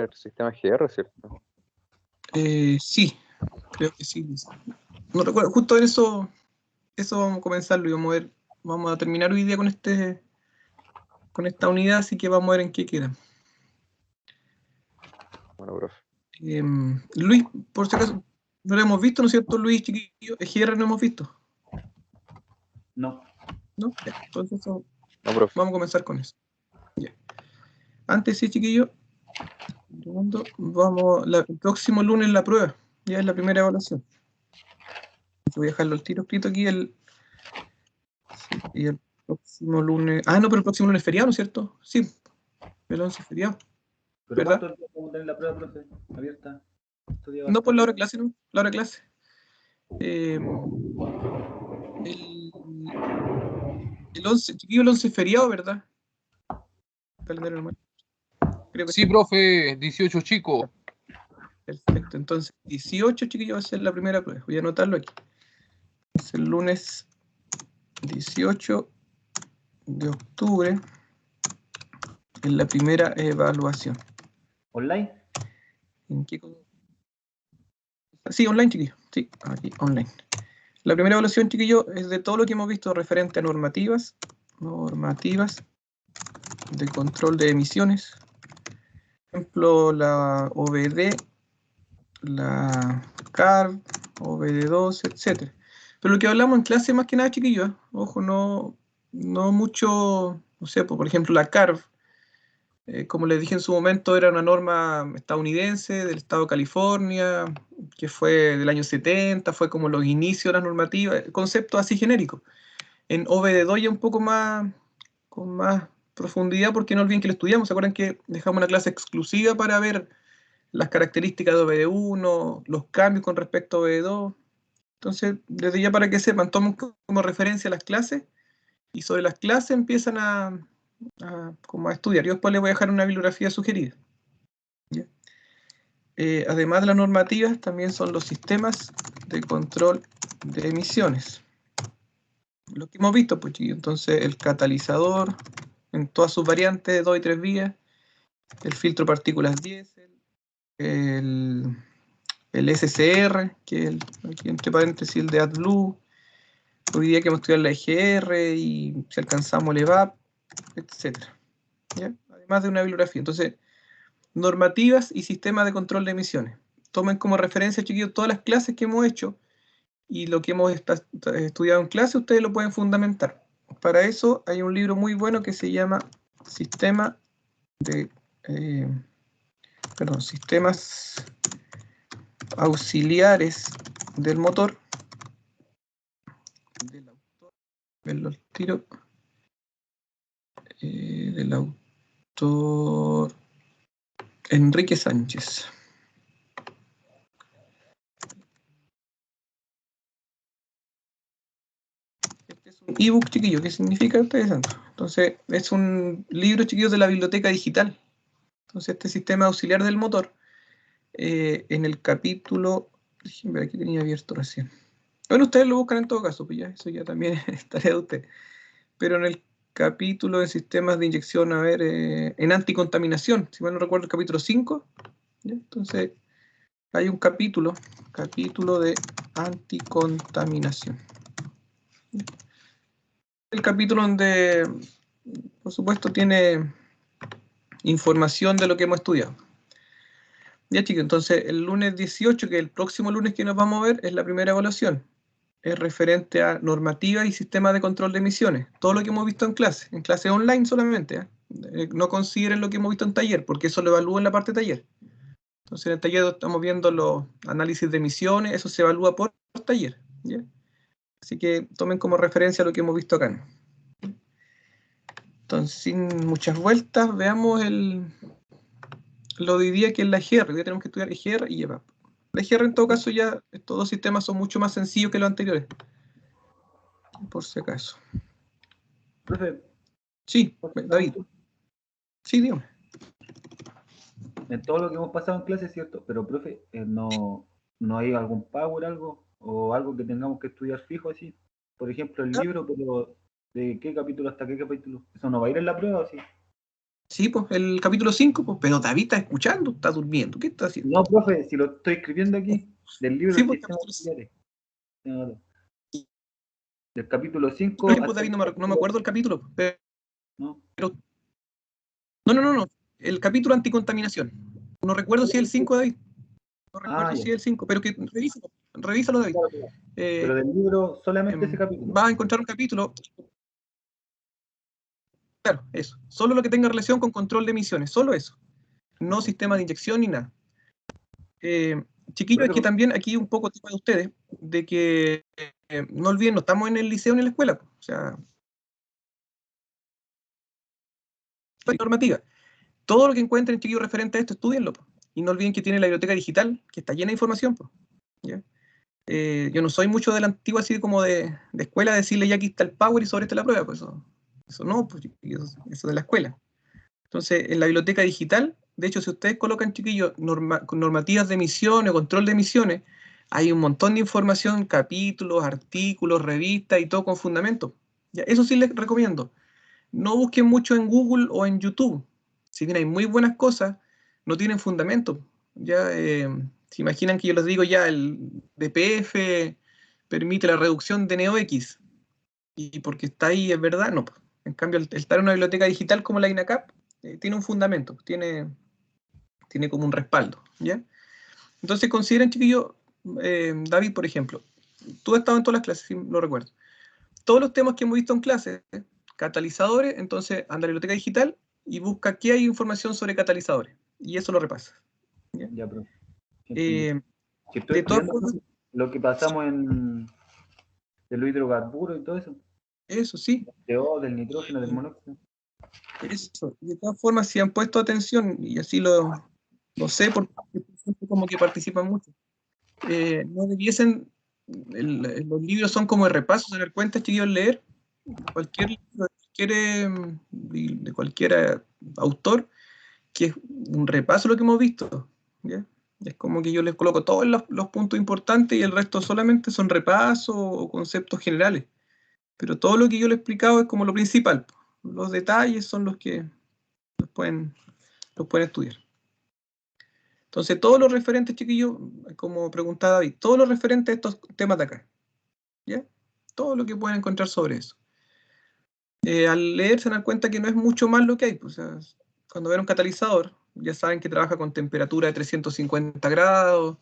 el sistema GR, ¿cierto? Sí, creo que sí. No recuerdo, justo en eso vamos a comenzarlo y vamos a terminar hoy día con esta unidad, así que vamos a ver en qué queda. Bueno, profe. Luis, por si acaso, no lo hemos visto, ¿no es cierto, Luis, chiquillo? EGR no hemos visto. No. ¿No? Ya, entonces No, profe. vamos a comenzar con eso. Ya. Antes sí, chiquillo, el próximo lunes la prueba, ya es la primera evaluación. Voy a dejarlo al tiro escrito aquí y el próximo lunes. Ah, no, pero el próximo lunes es feriado, ¿no es cierto? Sí, el 11 es feriado. ¿Pero ¿Verdad? cuántos días vamos a tener la prueba, profe? ¿Abierta? No, por la hora de clase, ¿no? La hora de clase. El 11, chiquillo, el 11 es feriado, ¿verdad? Calendario normal. Creo que Sí, profe, 18 chicos. Perfecto, entonces 18, chiquillos, va a ser la primera prueba. Voy a anotarlo aquí. Es el lunes 18 de octubre, en la primera evaluación. ¿Online? ¿En qué? Sí, online, chiquillos. Sí, aquí, online. La primera evaluación, chiquillos, es de todo lo que hemos visto referente a normativas de control de emisiones. Por ejemplo, la OBD, la CARB, OBD2, etc. Pero lo que hablamos en clase más que nada, chiquillos, ojo, no mucho, no sé, por ejemplo, la CARB, como les dije en su momento, era una norma estadounidense del estado de California, que fue del año 70, fue como los inicios de las normativas, conceptos así genéricos. En OBD2 ya un poco más, con más profundidad, porque no olviden que lo estudiamos, ¿se acuerdan que dejamos una clase exclusiva para ver las características de OBD1, los cambios con respecto a OBD2? Entonces, desde ya para que sepan, tomen como referencia las clases y sobre las clases empiezan como a estudiar. Yo después les voy a dejar una bibliografía sugerida. ¿Ya? Además de las normativas, también son los sistemas de control de emisiones. Lo que hemos visto, pues chiquillos, entonces el catalizador en todas sus variantes de 2 y 3 vías, el filtro partículas diésel, el SCR, que es aquí entre paréntesis el de AdBlue. Hoy día que hemos estudiado la EGR y si alcanzamos el EVAP, etc. ¿Ya? Además de una bibliografía. Entonces, normativas y sistemas de control de emisiones. Tomen como referencia, chiquillos, todas las clases que hemos hecho y lo que hemos estudiado en clase, ustedes lo pueden fundamentar. Para eso hay un libro muy bueno que se llama Sistemas auxiliares del motor, del autor, verlo al tiro, del autor Enrique Sánchez. Este es un ebook, chiquillo. ¿Qué significa? Ustedes saben. Entonces, es un libro, chiquillos, de la biblioteca digital. Entonces, este sistema auxiliar del motor, en el capítulo, déjenme ver, aquí tenía abierto recién. Bueno, ustedes lo buscan en todo caso, pues ya, eso ya también es tarea de ustedes. Pero en el capítulo de sistemas de inyección, a ver, en anticontaminación, si mal no recuerdo, el capítulo 5, ¿ya? Entonces, hay un capítulo de anticontaminación. El capítulo donde, por supuesto, tiene información de lo que hemos estudiado. Ya, chicos, entonces el lunes 18, que es el próximo lunes que nos vamos a ver, es la primera evaluación. Es referente a normativa y sistemas de control de emisiones. Todo lo que hemos visto en clase online solamente. No consideren lo que hemos visto en taller, porque eso lo evalúa en la parte de taller. Entonces en el taller estamos viendo los análisis de emisiones, eso se evalúa por taller. ¿Ya? Así que tomen como referencia lo que hemos visto acá. Entonces, sin muchas vueltas, veamos lo de hoy día, que es la EGR. Hoy día tenemos que estudiar EGR y EVAP. La EGR, en todo caso, ya estos dos sistemas son mucho más sencillos que los anteriores. Por si acaso. Profe. Sí, David. Sí, dígame. En todo lo que hemos pasado en clase, ¿cierto? Pero, profe, no hay algún power, algo, o algo que tengamos que estudiar fijo así. Por ejemplo, el libro, pero ¿de qué capítulo hasta qué capítulo? ¿Eso no va a ir en la prueba o sí? Sí, pues, el capítulo 5, pues, pero David está escuchando, está durmiendo. ¿Qué está haciendo? No, profe, si lo estoy escribiendo aquí, del libro Sí, El pues, Sistema capítulo 5. Auxiliares. Del capítulo 5 Pues, hasta David, el no me capítulo, acuerdo el capítulo, pero ¿no? no. El capítulo anticontaminación. No recuerdo si es el 5, David. No recuerdo Ya. si es el 5, pero que revísalo, David. Claro. Pero del libro solamente ese capítulo. Vas a encontrar un capítulo. Claro, eso. Solo lo que tenga relación con control de emisiones, solo eso. No sistema de inyección ni nada. Chiquillos, es que también aquí un poco tema de ustedes, de que no olviden, no estamos en el liceo ni en la escuela. O sea, hay normativa. Todo lo que encuentren, chiquillos, referente a esto, estudienlo. Y no olviden que tiene la biblioteca digital, que está llena de información. ¿Ya? Yo no soy mucho de la antigua, así como de escuela, decirle ya aquí está el power y sobre esta la prueba. Pues eso no, pues, eso de la escuela. Entonces, en la biblioteca digital, de hecho, si ustedes colocan, chiquillos, normativas de emisiones, control de emisiones, hay un montón de información, capítulos, artículos, revistas y todo con fundamento. ¿Ya? Eso sí les recomiendo. No busquen mucho en Google o en YouTube. Si bien hay muy buenas cosas, no tienen fundamento. Ya se imaginan que yo les digo ya el DPF permite la reducción de NeoX. Y porque está ahí es verdad, no. En cambio, el estar en una biblioteca digital como la INACAP tiene un fundamento, tiene como un respaldo. ¿Ya? Entonces consideren, chiquillos, David, por ejemplo, tú has estado en todas las clases, si lo recuerdo. Todos los temas que hemos visto en clase, catalizadores, entonces anda a la biblioteca digital y busca qué hay información sobre catalizadores. Y eso lo repasa. ¿Ya? Ya, profe. Si estoy De todas estudiando formas, lo que pasamos de los hidrocarburos y todo eso, eso sí, del CO, del nitrógeno, del monóxido. eso. De todas formas, si han puesto atención, y así lo sé porque como que participan mucho, no debiesen, los libros son como de repaso, se dan cuenta, chiquillos, leer cualquier libro de cualquier autor, que es un repaso de lo que hemos visto. ¿Ya? Es como que yo les coloco todos los puntos importantes y el resto solamente son repasos o conceptos generales. Pero todo lo que yo les he explicado es como lo principal. Los detalles son los que los pueden estudiar. Entonces, todos los referentes, chiquillos, como preguntaba David, todos los referentes a estos temas de acá. ¿Ya? Todo lo que pueden encontrar sobre eso. Al leer se dan cuenta que no es mucho más lo que hay. Pues, o sea, cuando ven un catalizador, ya saben que trabaja con temperatura de 350 grados,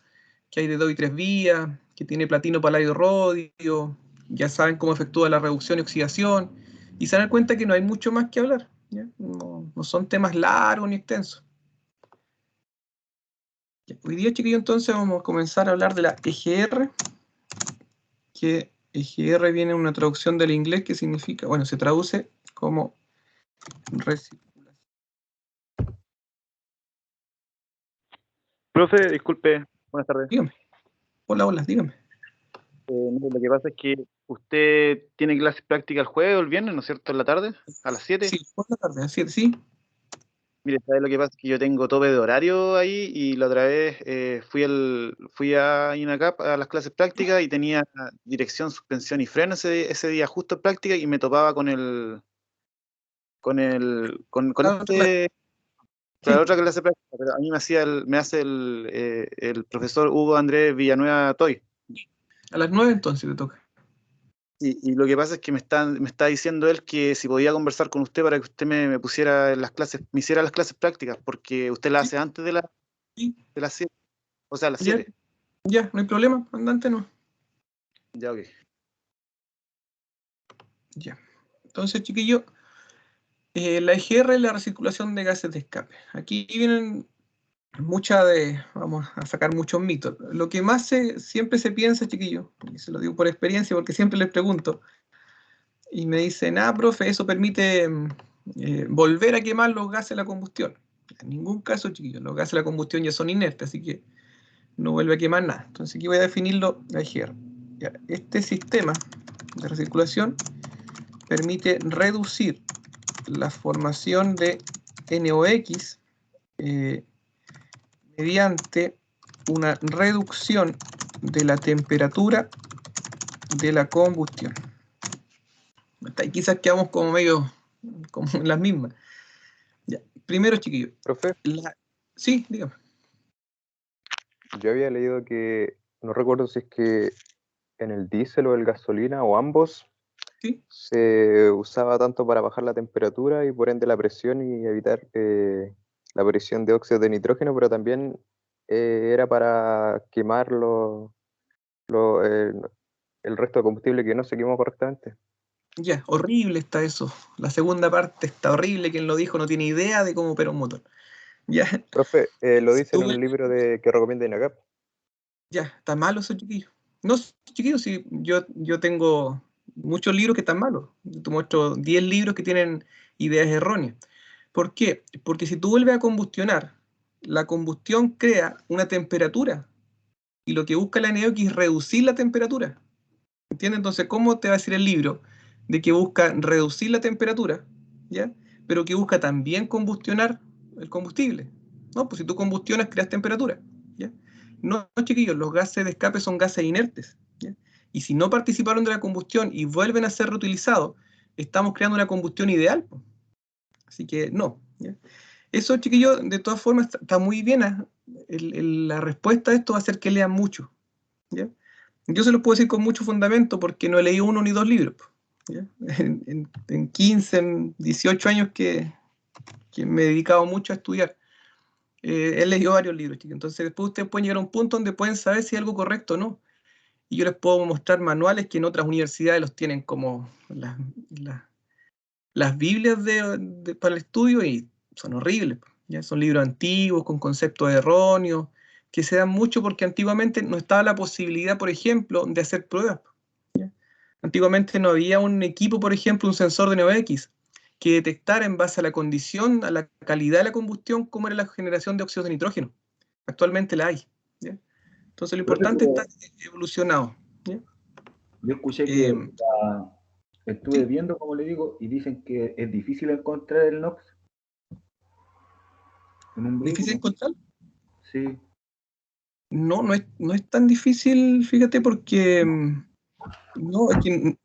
que hay de 2 y 3 vías, que tiene platino, paladio, rodio, ya saben cómo efectúa la reducción y oxidación, y se dan cuenta que no hay mucho más que hablar. ¿Ya? No son temas largos ni extensos. Hoy día, chiquillos, entonces vamos a comenzar a hablar de la EGR, que EGR viene en una traducción del inglés que significa, bueno, se traduce como recirculación. Profe, disculpe, buenas tardes. Dígame. Hola, dígame. Mire, lo que pasa es que usted tiene clases prácticas el jueves o el viernes, ¿no es cierto? En la tarde, a las 7. Sí, por la tarde, a 7, sí. Mire, ¿sabe lo que pasa? Es que yo tengo tope de horario ahí y la otra vez fui a INACAP a las clases prácticas y tenía dirección, suspensión y freno ese día justo en práctica y me topaba con Claro, la sí, otra clase práctica, pero a mí me hace el profesor Hugo Andrés Villanueva Toy. a las 9 entonces le toca. Y lo que pasa es que me está diciendo él que si podía conversar con usted para que usted me pusiera en las clases, me hiciera las clases prácticas, porque usted las hace antes Sí, de las 7, o sea, a las ya, 7. ya, no hay problema, andante no. Ya, ok. Ya. Entonces, chiquillo, la EGR es la recirculación de gases de escape. Aquí vienen vamos a sacar muchos mitos. Lo que más siempre se piensa, chiquillo, y se lo digo por experiencia porque siempre les pregunto, y me dicen, profe, eso permite volver a quemar los gases de la combustión. En ningún caso, chiquillos, los gases de la combustión ya son inertes, así que no vuelve a quemar nada. Entonces aquí voy a definirlo la EGR. Ya, este sistema de recirculación permite reducir la formación de NOx mediante una reducción de la temperatura de la combustión. Hasta ahí quizás quedamos como medio como en las mismas. Ya. primero, chiquillo. Profe, Sí, dígame. yo había leído que, no recuerdo si es que en el diésel o el gasolina o ambos, Sí. se usaba tanto para bajar la temperatura y por ende la presión y evitar la aparición de óxido de nitrógeno, pero también era para quemar el resto de combustible que no se quemó correctamente. Ya, horrible está eso. La segunda parte está horrible. Quien lo dijo no tiene idea de cómo opera un motor. Ya, Profe, lo si dice tú en un ves- libro que recomienda INACAP. ya, está malo eso, chiquillo. No, chiquillo, sí, yo tengo muchos libros que están malos. Yo te muestro 10 libros que tienen ideas erróneas. ¿Por qué? Porque si tú vuelves a combustionar, la combustión crea una temperatura y lo que busca la NOx es reducir la temperatura. ¿Entiendes? Entonces, ¿cómo te va a decir el libro de que busca reducir la temperatura, ¿ya? Pero que busca también combustionar el combustible? No, pues si tú combustionas, creas temperatura, ¿ya? No, chiquillos, los gases de escape son gases inertes, ¿ya? Y si no participaron de la combustión y vuelven a ser reutilizados, estamos creando una combustión ideal, pues. Así que no, ¿ya? Eso, chiquillos, de todas formas, está muy bien. La respuesta a esto va a ser que lean mucho, ¿ya? Yo se los puedo decir con mucho fundamento porque no he leído uno ni dos libros, ¿ya? En 15, en 18 años que me he dedicado mucho a estudiar, he leído varios libros, chicos. Entonces después ustedes pueden llegar a un punto donde pueden saber si es algo correcto o no. Y yo les puedo mostrar manuales que en otras universidades los tienen como las Biblias para el estudio y son horribles, ¿ya? Son libros antiguos, con conceptos erróneos, que se dan mucho porque antiguamente no estaba la posibilidad, por ejemplo, de hacer pruebas, ¿ya? Antiguamente no había un equipo, por ejemplo, un sensor de NOx, que detectara en base a la condición, a la calidad de la combustión, cómo era la generación de óxidos de nitrógeno. Actualmente la hay, ¿ya? Entonces lo Profe, importante pero está evolucionado, ¿ya? yo escuché que Eh, estuve sí. viendo, como le digo, y dicen que es difícil encontrar el NOx en un ¿Difícil vehículo. encontrar? Sí, No, no es tan difícil, fíjate, porque no, es que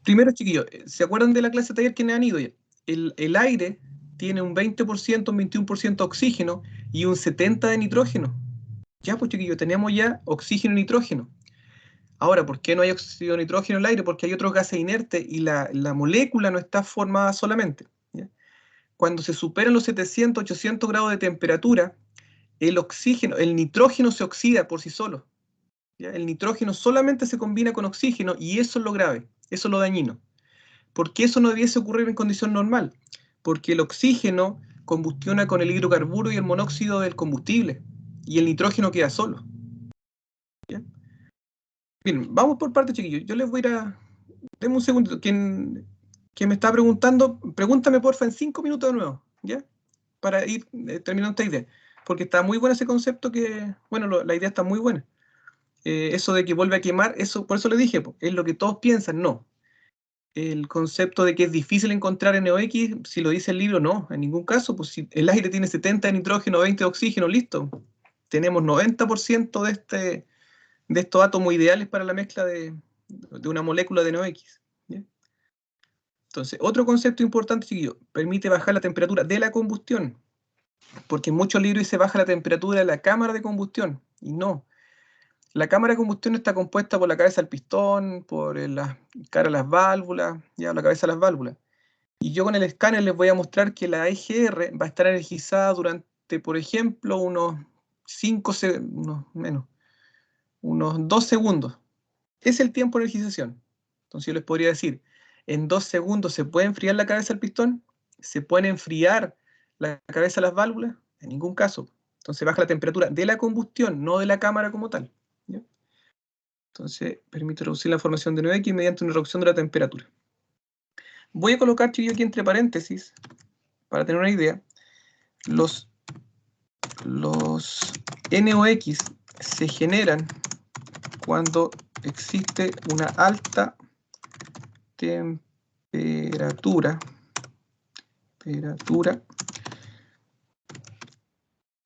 primero, chiquillos, ¿se acuerdan de la clase de taller que han ido ya? El aire tiene un 20%, un 21% oxígeno y un 70% de nitrógeno. Ya, pues, chiquillos, tenemos ya oxígeno y nitrógeno. Ahora, ¿por qué no hay oxígeno y nitrógeno en el aire? Porque hay otros gases inertes y la molécula no está formada solamente, ¿ya? Cuando se superan los 700, 800 grados de temperatura, el oxígeno, el nitrógeno se oxida por sí solo, ¿ya? El nitrógeno solamente se combina con oxígeno y eso es lo grave, eso es lo dañino. ¿Por qué eso no debiese ocurrir en condición normal? Porque el oxígeno combustiona con el hidrocarburo y el monóxido del combustible y el nitrógeno queda solo, ¿ya? Bien, vamos por partes, chiquillos. Yo les voy a ir a... Denme un segundo. Quien me está preguntando, pregúntame porfa en 5 minutos de nuevo, ¿ya? Para ir terminando esta idea. Porque está muy bueno ese concepto que, bueno, la idea está muy buena. Eso de que vuelve a quemar, eso, por eso le dije, es lo que todos piensan, no. El concepto de que es difícil encontrar NOx, si lo dice el libro, no, en ningún caso, pues si el aire tiene 70 de nitrógeno, 20 de oxígeno, listo. Tenemos 90% de estos átomos ideales para la mezcla de una molécula de NOx, ¿ya? Entonces, otro concepto importante, chiquillo, permite bajar la temperatura de la combustión, porque en muchos libros dice baja la temperatura de la cámara de combustión, y no. La cámara de combustión está compuesta por la cabeza del pistón, por la cara de las válvulas, ya, la cabeza de las válvulas. Y yo con el escáner les voy a mostrar que la EGR va a estar energizada durante, por ejemplo, unos 5 segundos, menos, unos 2 segundos. Es el tiempo de energización. Entonces yo les podría decir, en 2 segundos se puede enfriar la cabeza del pistón, se pueden enfriar la cabeza de las válvulas, en ningún caso. Entonces baja la temperatura de la combustión, no de la cámara como tal, ¿ya? Entonces permite reducir la formación de NOx mediante una reducción de la temperatura. Voy a colocar, chiquillo, aquí entre paréntesis, para tener una idea, los NOx se generan cuando existe una alta temperatura,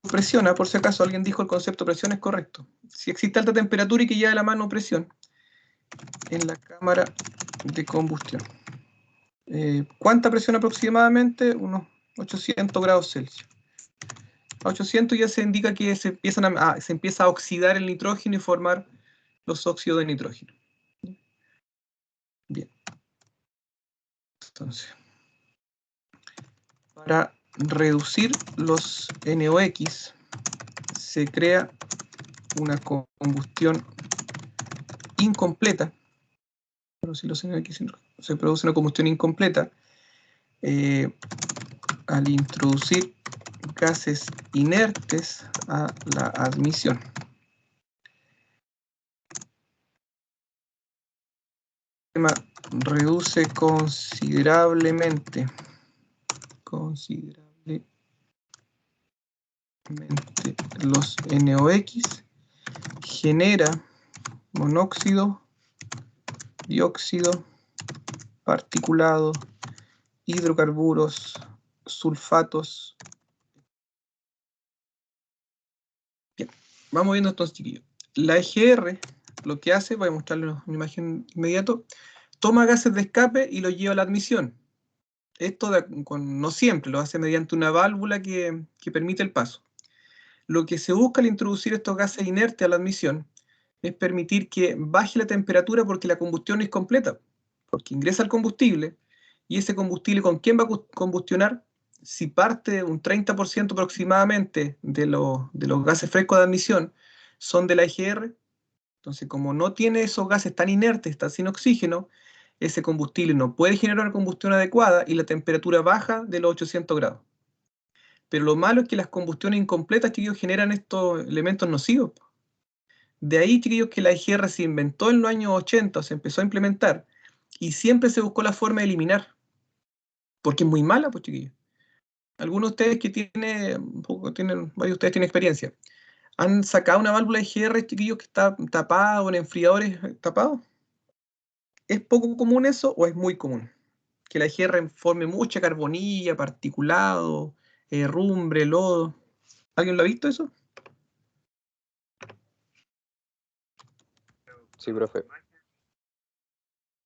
presiona, por si acaso alguien dijo el concepto de presión, es correcto. Si existe alta temperatura y que lleva de la mano presión en la cámara de combustión. ¿Cuánta presión aproximadamente? Unos 800 grados Celsius. A 800 ya se indica que se empieza a oxidar el nitrógeno y formar los óxidos de nitrógeno. Bien. Entonces, para reducir los NOx se crea una combustión incompleta. Pero si los NOx se produce una combustión incompleta al introducir gases inertes a la admisión. El sistema reduce considerablemente los NOx, genera monóxido, dióxido, particulado, hidrocarburos, sulfatos. Bien, vamos viendo entonces, chiquillos. La EGR lo que hace, voy a mostrarles una imagen inmediato, toma gases de escape y los lleva a la admisión. Esto no siempre, lo hace mediante una válvula que permite el paso. Lo que se busca al introducir estos gases inertes a la admisión es permitir que baje la temperatura porque la combustión no es completa, porque ingresa el combustible y ese combustible ¿con quién va a combustionar? Si parte un 30% aproximadamente de los gases frescos de admisión son de la EGR, entonces como no tiene esos gases tan inertes, está sin oxígeno, ese combustible no puede generar una combustión adecuada y la temperatura baja de los 800 grados. Pero lo malo es que las combustiones incompletas, chiquillos, generan estos elementos nocivos. De ahí, chiquillos, que la EGR se inventó en los años 80, se empezó a implementar, y siempre se buscó la forma de eliminar. Porque es muy mala, pues, chiquillos. Algunos de ustedes que varios de ustedes tienen experiencia, ¿han sacado una válvula EGR, chiquillos, que está tapada o en enfriadores tapados? ¿Es poco común eso o es muy común? Que la EGR forme mucha carbonilla, particulado, herrumbre, lodo. ¿Alguien lo ha visto eso? Sí, profe.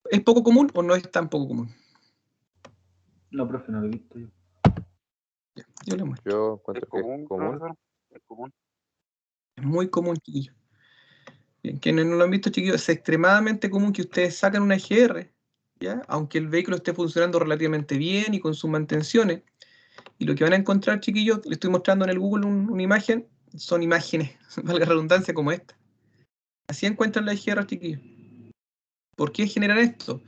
¿Es poco común o no es tan poco común? No, profe, no lo he visto yo. Ya, yo le muestro. Yo encuentro Es que es común, común. profesor. Es común. Es muy común, chiquillos. Bien, quienes no lo han visto, chiquillos, es extremadamente común que ustedes sacan una EGR, ¿ya? Aunque el vehículo esté funcionando relativamente bien y con sus mantenciones. Y lo que van a encontrar, chiquillos, les estoy mostrando en el Google una imagen, son imágenes, valga la redundancia, como esta. Así encuentran la EGR, chiquillos. ¿Por qué generan esto?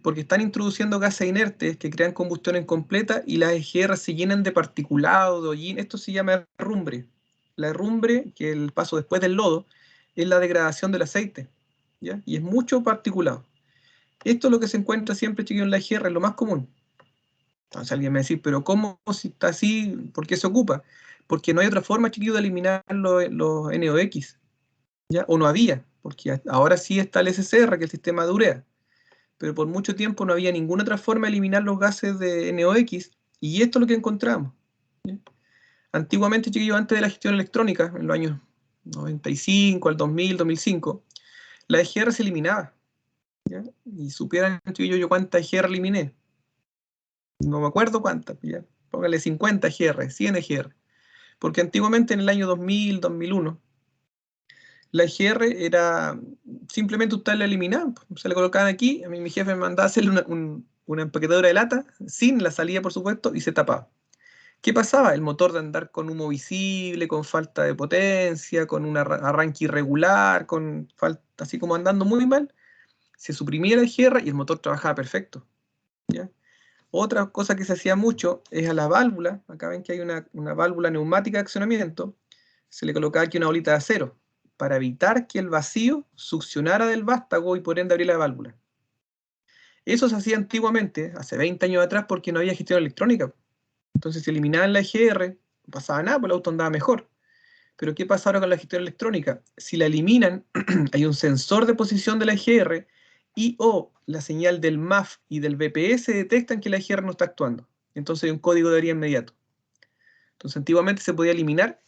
Porque están introduciendo gases inertes que crean combustión incompleta y las EGR se llenan de particulado, de hollín. Esto se llama herrumbre. La herrumbre, que es el paso después del lodo, es la degradación del aceite, ¿ya? Y es mucho particulado. Esto es lo que se encuentra siempre, chiquillos, en la EGR, es lo más común. Entonces alguien me va a decir, pero ¿cómo si está así? ¿Por qué se ocupa? Porque no hay otra forma, chiquillos, de eliminar los NOx, ¿ya? O no había, porque ahora sí está el SCR, que es el sistema de urea. Pero por mucho tiempo no había ninguna otra forma de eliminar los gases de NOx, y esto es lo que encontramos, ¿ya? Antiguamente, chiquillos, antes de la gestión electrónica, en los años 95 al 2000, 2005, la EGR se eliminaba, ¿ya? Y supieran, chiquillos, yo cuántas EGR eliminé. No me acuerdo cuántas, ¿ya? Póngale 50 EGR, 100 EGR. Porque antiguamente en el año 2000, 2001, la EGR era simplemente usted la eliminaba, se la colocaban aquí, a mí mi jefe me mandaba a hacerle una empaquetadora de lata, sin la salida por supuesto, y se tapaba. ¿Qué pasaba? El motor de andar con humo visible, con falta de potencia, con un arranque irregular, con falta, así como andando muy mal, se suprimía la EGR y el motor trabajaba perfecto, ¿ya? Otra cosa que se hacía mucho es a la válvula, acá ven que hay una válvula neumática de accionamiento, se le colocaba aquí una bolita de acero, para evitar que el vacío succionara del vástago y por ende abrir la válvula. Eso se hacía antiguamente, hace 20 años atrás, porque no había gestión electrónica. Entonces, si eliminaban la EGR, no pasaba nada, pues el auto andaba mejor. Pero ¿qué pasa ahora con la gestión electrónica? Si la eliminan, hay un sensor de posición de la EGR y o la señal del MAF y del BPS detectan que la EGR no está actuando. Entonces hay un código de área inmediato. Entonces, antiguamente se podía eliminar.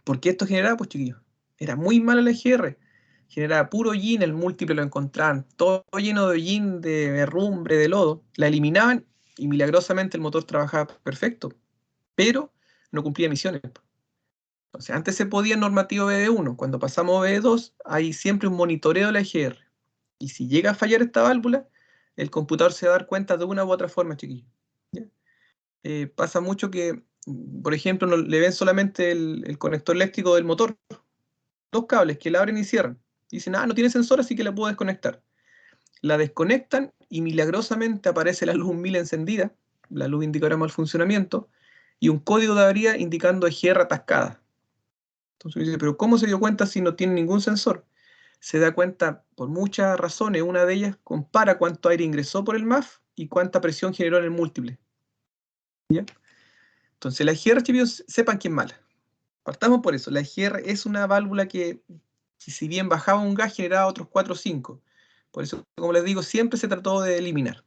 ¿Por qué esto generaba? Pues, chiquillos, era muy mala la EGR. Generaba puro hollín, el múltiple lo encontraban todo lleno de hollín, de herrumbre, de lodo. La eliminaban y milagrosamente el motor trabajaba perfecto, pero no cumplía emisiones. Entonces, antes se podía en normativo OBD1, cuando pasamos a OBD2 hay siempre un monitoreo de la EGR. Y si llega a fallar esta válvula, el computador se va a dar cuenta de una u otra forma, chiquillos. Pasa mucho que, por ejemplo, le ven solamente el conector eléctrico del motor, 2 cables que la abren y cierran. Dicen, no tiene sensor, así que la puedo desconectar. La desconectan y milagrosamente aparece la luz 1000 encendida, la luz indicará mal funcionamiento, y un código de avería indicando EGR atascada. Entonces dice, pero ¿cómo se dio cuenta si no tiene ningún sensor? Se da cuenta por muchas razones. Una de ellas compara cuánto aire ingresó por el MAF y cuánta presión generó en el múltiple. ¿Ya? Entonces la EGR, chicos, sepan que es mala. Partamos por eso. La EGR es una válvula que, si bien bajaba un gas, generaba otros 4 o 5. Por eso, como les digo, siempre se trató de eliminar.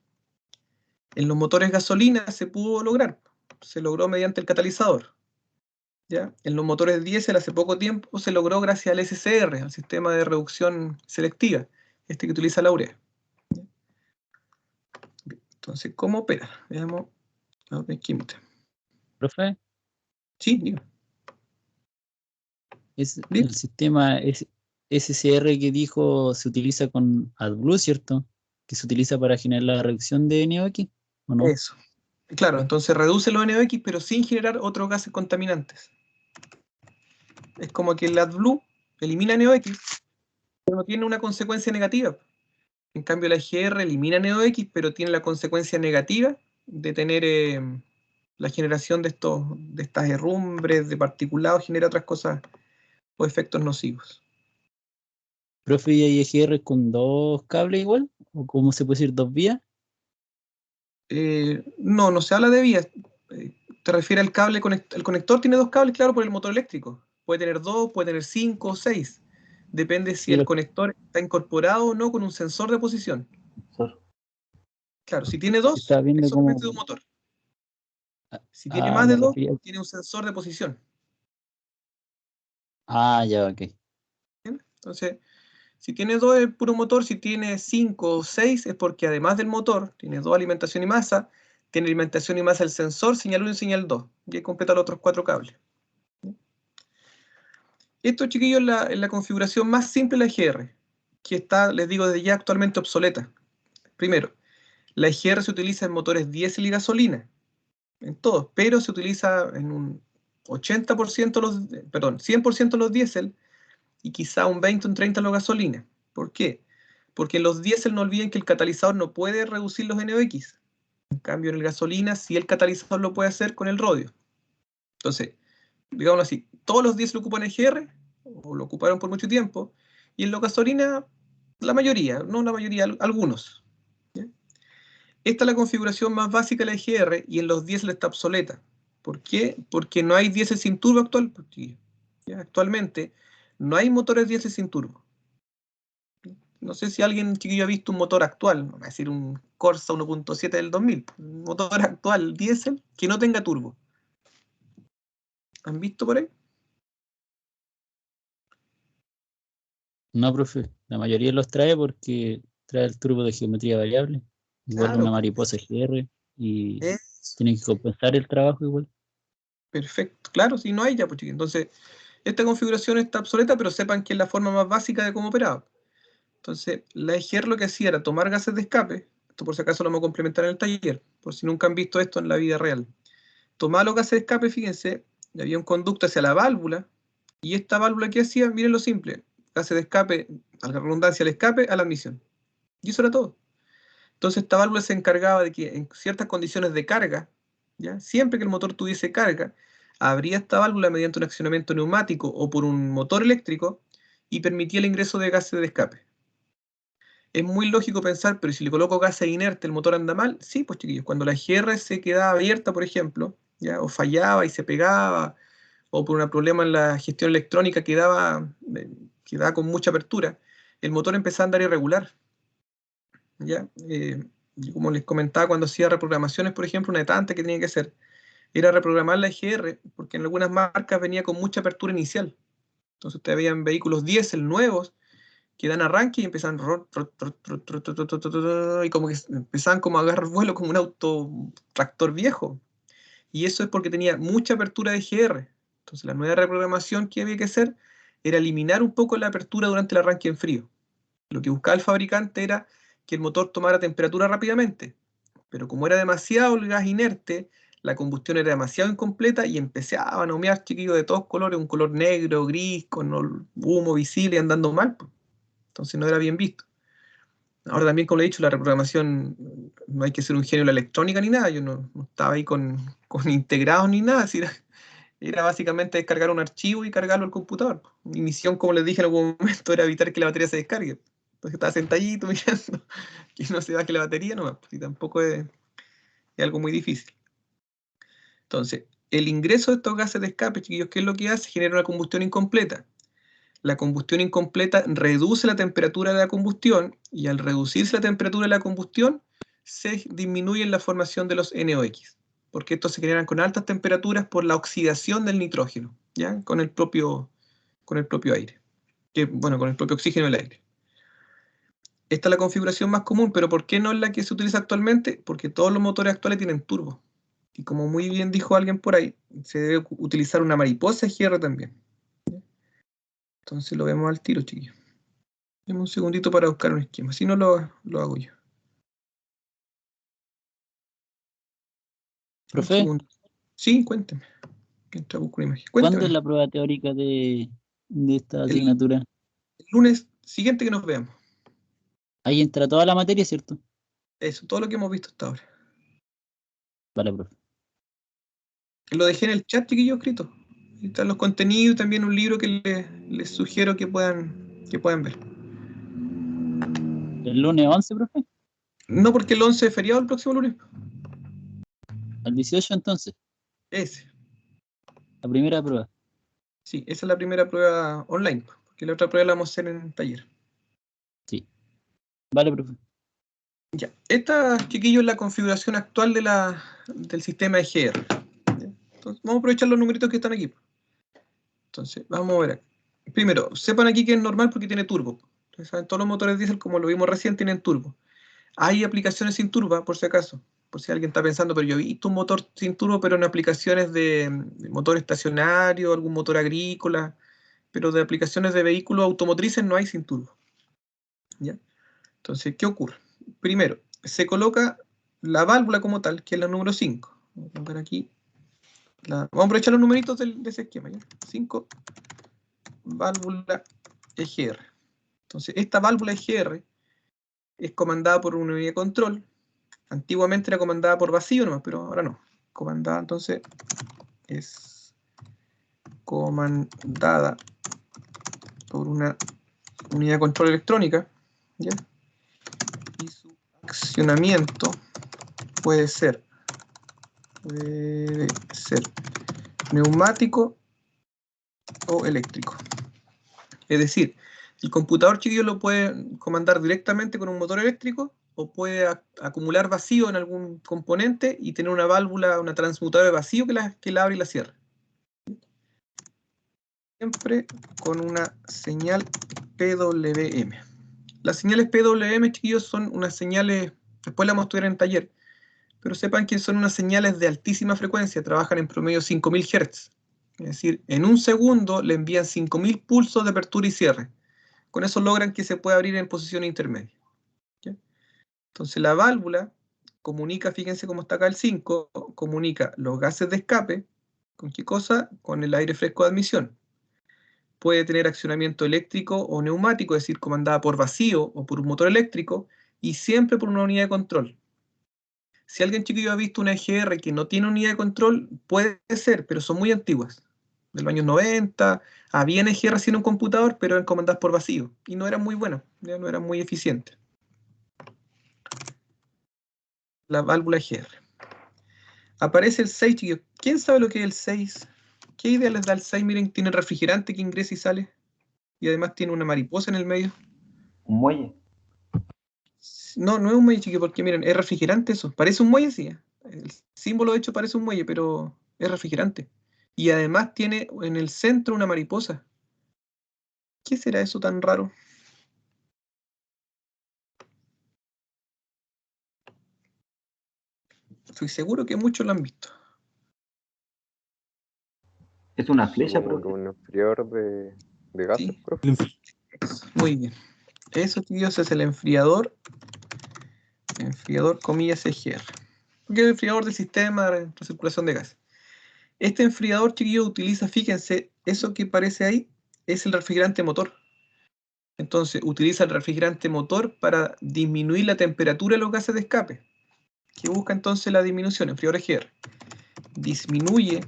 En los motores gasolina se pudo lograr. Se logró mediante el catalizador. ¿Ya? En los motores diésel hace poco tiempo se logró gracias al SCR, al sistema de reducción selectiva, que utiliza la urea. ¿Ya? Entonces, ¿cómo opera? Veamos la química. Profe, Sí, diga. el sistema SCR que dijo se utiliza con AdBlue, ¿cierto? Que se utiliza para generar la reducción de NOx, ¿o no? Eso. Claro, entonces reduce los NOx, pero sin generar otros gases contaminantes. Es como que el AdBlue elimina NOx, pero no tiene una consecuencia negativa. En cambio, la EGR elimina NOx, pero tiene la consecuencia negativa de tener la generación de estas herrumbres, de particulados, genera otras cosas o efectos nocivos. Profe, ¿y hay EGR con 2 cables igual? ¿O cómo se puede decir, 2 vías? No se habla de vías. Te refieres al cable, el conector tiene 2 cables, claro, por el motor eléctrico. Puede tener 2, puede tener 5 o 6. Depende si el conector está incorporado o no con un sensor de posición. Claro, si tiene 2, Estaba viendo es solamente como... de un motor. Si tiene más me de 2, refería... tiene un sensor de posición. Ya, ok. ¿Bien? Entonces, si tiene 2 es puro motor, si tiene 5 o 6 es porque además del motor, tiene 2 alimentación y masa, tiene alimentación y masa el sensor, señal 1 y señal 2. Y ahí completa los otros 4 cables. Esto, chiquillos, es la configuración más simple de la EGR, que está, les digo, desde ya actualmente obsoleta. Primero, la EGR se utiliza en motores diésel y gasolina, en todos, pero se utiliza en un 100% los diésel y quizá un 20 o un 30 los gasolina. ¿Por qué? Porque en los diésel no olviden que el catalizador no puede reducir los NOx. En cambio, en el gasolina sí el catalizador lo puede hacer con el rodio. Entonces, digámoslo así, todos los diésel ocupan EGR, o lo ocuparon por mucho tiempo, y en la gasolina, la mayoría, no la mayoría, algunos. ¿Ya? Esta es la configuración más básica de la EGR, y en los diésel está obsoleta. ¿Por qué? Porque no hay diésel sin turbo actual. ¿Ya? Actualmente no hay motores diésel sin turbo. No sé si alguien, chiquillo, ha visto un motor actual, no voy a decir un Corsa 1.7 del 2000, un motor actual diésel que no tenga turbo. ¿Han visto por ahí? No, profe, la mayoría los trae porque trae el turbo de geometría variable, igual Claro, una mariposa GR, y es tienen que compensar el trabajo igual. perfecto. Claro, si no hay ya, pues chiquillo. Entonces, esta configuración está obsoleta, pero sepan que es la forma más básica de cómo operaba. Entonces, la EGR lo que hacía era tomar gases de escape, esto por si acaso lo vamos a complementar en el taller, por si nunca han visto esto en la vida real. Tomaba los gases de escape, fíjense, había un conducto hacia la válvula, y esta válvula que hacía, miren lo simple, gases de escape, a la redundancia, al escape, a la admisión. Y eso era todo. Entonces esta válvula se encargaba de que en ciertas condiciones de carga, ¿ya? Siempre que el motor tuviese carga, abría esta válvula mediante un accionamiento neumático o por un motor eléctrico y permitía el ingreso de gases de escape. Es muy lógico pensar, pero si le coloco gases inerte, ¿el motor anda mal? Sí, pues chiquillos, cuando la EGR se quedaba abierta, por ejemplo, ¿ya? O fallaba y se pegaba, o por un problema en la gestión electrónica quedaba con mucha apertura, el motor empezaba a andar irregular. ¿Ya? Como les comentaba, cuando hacía reprogramaciones, por ejemplo, una etante que tenía que hacer era reprogramar la EGR, porque en algunas marcas venía con mucha apertura inicial. Entonces ustedes veían vehículos diésel nuevos que dan arranque y empiezan y como que empezaban como a agarrar vuelo como un auto tractor viejo. Y eso es porque tenía mucha apertura de GR. Entonces la nueva reprogramación que había que hacer era eliminar un poco la apertura durante el arranque en frío. Lo que buscaba el fabricante era que el motor tomara temperatura rápidamente, pero como era demasiado el gas inerte, la combustión era demasiado incompleta y empezaban a humear, chiquillos, de todos colores, un color negro, gris, con humo visible y andando mal. Entonces no era bien visto. Ahora también, como le he dicho, la reprogramación, no hay que ser un genio de la electrónica ni nada, yo no estaba ahí con integrados ni nada, era básicamente descargar un archivo y cargarlo al computador. Mi misión, como les dije en algún momento, era evitar que la batería se descargue. Entonces estaba sentadito mirando que no se baje la batería nomás, y tampoco es algo muy difícil. Entonces, el ingreso de estos gases de escape, chiquillos, ¿qué es lo que hace? Genera una combustión incompleta. La combustión incompleta reduce la temperatura de la combustión y al reducirse la temperatura de la combustión se disminuye la formación de los NOx, porque estos se generan con altas temperaturas por la oxidación del nitrógeno, ¿ya? Con el propio aire, con el propio oxígeno del aire. Esta es la configuración más común, pero ¿por qué no es la que se utiliza actualmente? Porque todos los motores actuales tienen turbo. Y como muy bien dijo alguien por ahí, se debe utilizar una mariposa GR también. Entonces lo vemos al tiro, chiquillos. Dame un segundito para buscar un esquema, si no lo hago yo. Un Profe, segundo. Sí, cuénteme. Mientras busco una imagen. ¿cuándo Cuénteme. es la prueba teórica de esta El asignatura? lunes siguiente que nos veamos. Ahí entra toda la materia, ¿cierto? Eso, todo lo que hemos visto hasta ahora. Vale, profe. Lo dejé en el chat, chiquillos, escrito. Ahí están los contenidos y también un libro que les sugiero que puedan ver. ¿El lunes 11, profe? No, porque el 11 es feriado el próximo lunes. ¿Al 18 entonces? Ese. La primera prueba. Sí, esa es la primera prueba online, porque la otra prueba la vamos a hacer en taller. Sí. Vale, profe. Ya. Esta, chiquillos, es la configuración actual del sistema EGR. Entonces, vamos a aprovechar los numeritos que están aquí. Entonces, vamos a ver aquí. Primero, sepan aquí que es normal porque tiene turbo. Entonces, ¿saben? Todos los motores diésel, como lo vimos recién, tienen turbo. Hay aplicaciones sin turbo, por si acaso. Por si alguien está pensando, pero yo he visto un motor sin turbo, pero en aplicaciones de motor estacionario, algún motor agrícola, pero de aplicaciones de vehículos automotrices no hay sin turbo. ¿Ya? Entonces, ¿qué ocurre? Primero, se coloca la válvula como tal, que es la número 5. Vamos a colocar aquí. Vamos a aprovechar los numeritos de ese esquema. ¿Ya? 5, válvula EGR. Entonces, esta válvula EGR es comandada por una unidad de control. Antiguamente era comandada por vacío nomás, pero ahora no. Comandada, entonces, es comandada por una unidad de control electrónica, ¿ya? Y su accionamiento puede ser neumático o eléctrico. Es decir, el computador, chiquillo, lo puede comandar directamente con un motor eléctrico o puede acumular vacío en algún componente y tener una válvula, una transmutadora de vacío que la abre y la cierra. Siempre con una señal PWM. Las señales PWM, chiquillos, son unas señales, después las vamos a estudiar en taller, pero sepan que son unas señales de altísima frecuencia, trabajan en promedio 5000 Hz. Es decir, en un segundo le envían 5000 pulsos de apertura y cierre. Con eso logran que se pueda abrir en posición intermedia. ¿Ya? Entonces la válvula comunica, fíjense cómo está acá el 5, comunica los gases de escape, ¿con qué cosa? Con el aire fresco de admisión. Puede tener accionamiento eléctrico o neumático, es decir, comandada por vacío o por un motor eléctrico, y siempre por una unidad de control. Si alguien, chiquillo, ha visto una EGR que no tiene unidad de control, puede ser, pero son muy antiguas. De los años 90, había EGR en un computador, pero eran comandadas por vacío, y no eran muy buenas, ya no eran muy eficientes. La válvula EGR. Aparece el 6, chiquillos. ¿Quién sabe lo que es el 6? ¿Qué idea les da el 6? Miren, tiene refrigerante que ingresa y sale, y además tiene una mariposa en el medio. Un muelle. No, no es un muelle, chiquillo, porque miren, es refrigerante eso. Parece un muelle, sí. El símbolo de hecho parece un muelle, pero es refrigerante. Y además tiene en el centro una mariposa. ¿Qué será eso tan raro? Estoy seguro que muchos lo han visto. Es una flecha, Como profe. un enfriador de gases, Sí. profe. Eso, muy bien. Eso, chiquillos, es el enfriador. Enfriador, comillas, EGR. Porque es el enfriador del sistema de recirculación de gas. Este enfriador, chiquillos, utiliza, fíjense, eso que aparece ahí es el refrigerante motor. Entonces, utiliza el refrigerante motor para disminuir la temperatura de los gases de escape. Que busca entonces la disminución, enfriador EGR. Disminuye.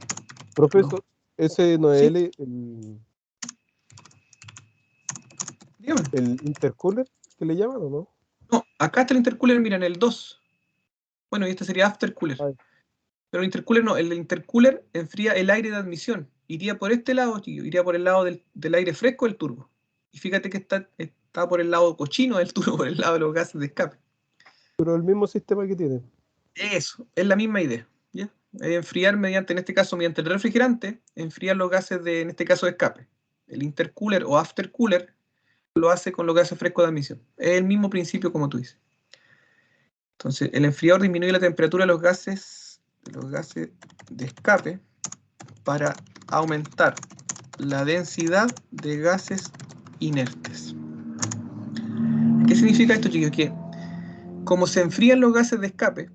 Profesor, ese no es Sí. Dígame. el intercooler que le llaman, ¿o no? No, acá está el intercooler, miren, el 2. Bueno, y este sería aftercooler. Ay. Pero el intercooler no, el intercooler enfría el aire de admisión. Iría por este lado, chiquillo, iría por el lado del aire fresco del turbo. Y fíjate que está por el lado cochino del turbo, por el lado de los gases de escape. Pero el mismo sistema que tiene. Eso, es la misma idea. ¿Ya? Enfriar mediante, en este caso, mediante el refrigerante, enfriar los gases de, en este caso, de escape. El intercooler o aftercooler lo hace con los gases frescos de admisión. Es el mismo principio como tú dices. Entonces, el enfriador disminuye la temperatura de los gases de escape para aumentar la densidad de gases inertes. ¿Qué significa esto, chicos? Que como se enfrían los gases de escape,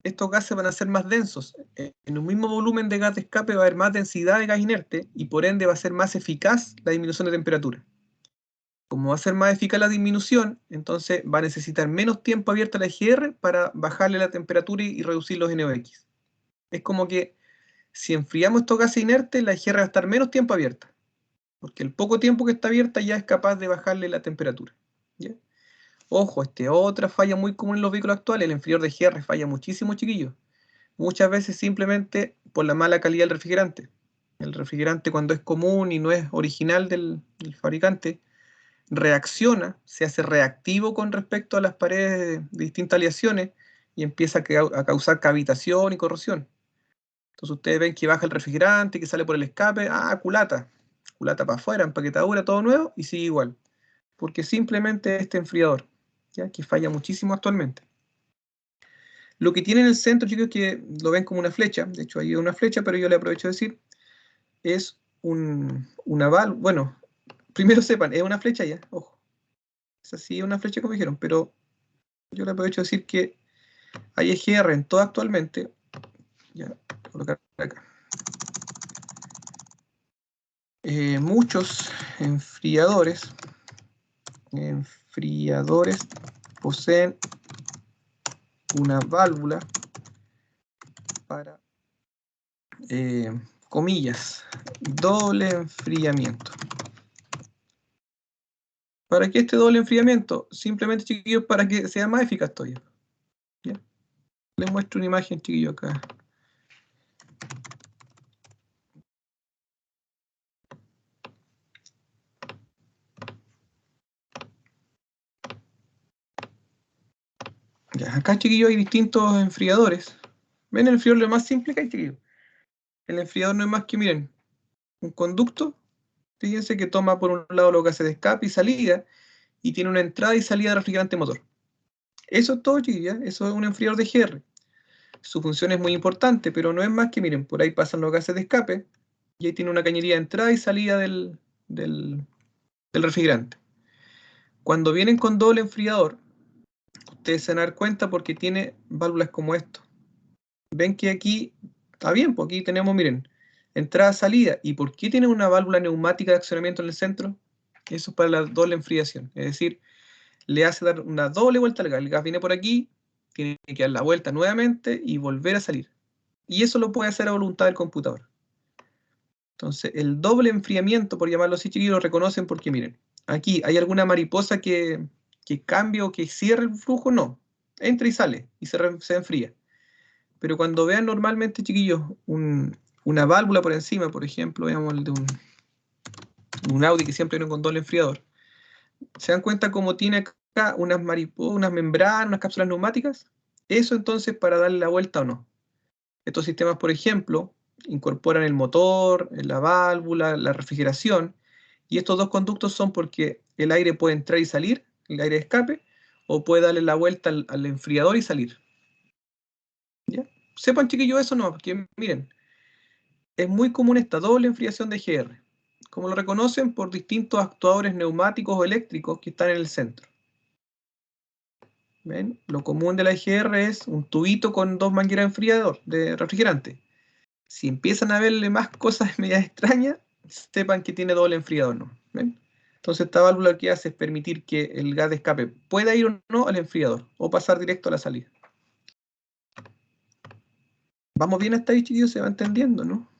estos gases van a ser más densos. En un mismo volumen de gas de escape va a haber más densidad de gas inerte y por ende va a ser más eficaz la disminución de temperatura. Como va a ser más eficaz la disminución, entonces va a necesitar menos tiempo abierta la EGR para bajarle la temperatura y reducir los NOx. Es como que si enfriamos estos gases inertes, la EGR va a estar menos tiempo abierta, porque el poco tiempo que está abierta ya es capaz de bajarle la temperatura. ¿Ya? Ojo, otra falla muy común en los vehículos actuales, el enfriador de EGR falla muchísimo, chiquillos. Muchas veces simplemente por la mala calidad del refrigerante. El refrigerante, cuando es común y no es original del fabricante, reacciona, se hace reactivo con respecto a las paredes de distintas aleaciones y empieza a causar cavitación y corrosión. Entonces ustedes ven que baja el refrigerante, que sale por el escape, culata para afuera, empaquetadura, todo nuevo, y sigue igual. Porque simplemente este enfriador, ¿ya? Que falla muchísimo actualmente. Lo que tiene en el centro, chicos, que lo ven como una flecha, de hecho ahí hay una flecha, pero yo le aprovecho de decir, es una válvula, bueno, primero sepan, es una flecha ya, ojo. Es así, una flecha como dijeron, pero yo le aprovecho de decir que hay EGR en todo actualmente. Ya, voy a colocar acá. Muchos enfriadores poseen una válvula para, comillas, doble enfriamiento. ¿Para qué este doble enfriamiento? Simplemente, chiquillos, para que sea más eficaz todavía. ¿Ya? Les muestro una imagen, chiquillos, acá. Ya, acá, chiquillos, hay distintos enfriadores. ¿Ven el enfriador lo más simple que hay, chiquillos? El enfriador no es más que, miren, un conducto. Fíjense que toma por un lado los gases de escape y salida, y tiene una entrada y salida de refrigerante motor. Eso es todo, chiquillos, ¿ya? Eso es un enfriador de EGR. Su función es muy importante, pero no es más que, miren, por ahí pasan los gases de escape, y ahí tiene una cañería de entrada y salida del refrigerante. Cuando vienen con doble enfriador, ustedes se van a dar cuenta porque tiene válvulas como esto. Ven que aquí está bien, porque aquí tenemos, miren, entrada, salida. ¿Y por qué tiene una válvula neumática de accionamiento en el centro? Eso es para la doble enfriación. Es decir, le hace dar una doble vuelta al gas. El gas viene por aquí, tiene que dar la vuelta nuevamente y volver a salir. Y eso lo puede hacer a voluntad del computador. Entonces, el doble enfriamiento, por llamarlo así, chiquillos, lo reconocen porque, miren, aquí hay alguna mariposa que cambie o que cierre el flujo, no. Entra y sale y se enfría. Pero cuando vean normalmente, chiquillos, una válvula por encima, por ejemplo, veamos el de un Audi que siempre viene con doble enfriador, ¿se dan cuenta cómo tiene acá unas mariposas, unas membranas, unas cápsulas neumáticas? Eso entonces para darle la vuelta o no. Estos sistemas, por ejemplo, incorporan el motor, la válvula, la refrigeración, y estos dos conductos son porque el aire puede entrar y salir, el aire de escape, o puede darle la vuelta al enfriador y salir. Sepan, chiquillos, eso no, porque miren, es muy común esta doble enfriación de EGR. Como lo reconocen por distintos actuadores neumáticos o eléctricos que están en el centro. ¿Ven? Lo común de la EGR es un tubito con 2 mangueras de enfriador, de refrigerante. Si empiezan a verle más cosas medias extrañas, sepan que tiene doble enfriador, ¿no? ¿Ven? Entonces esta válvula lo que hace es permitir que el gas de escape pueda ir o no al enfriador, o pasar directo a la salida. ¿Vamos bien hasta ahí, chiquillos? ¿Se va entendiendo, no?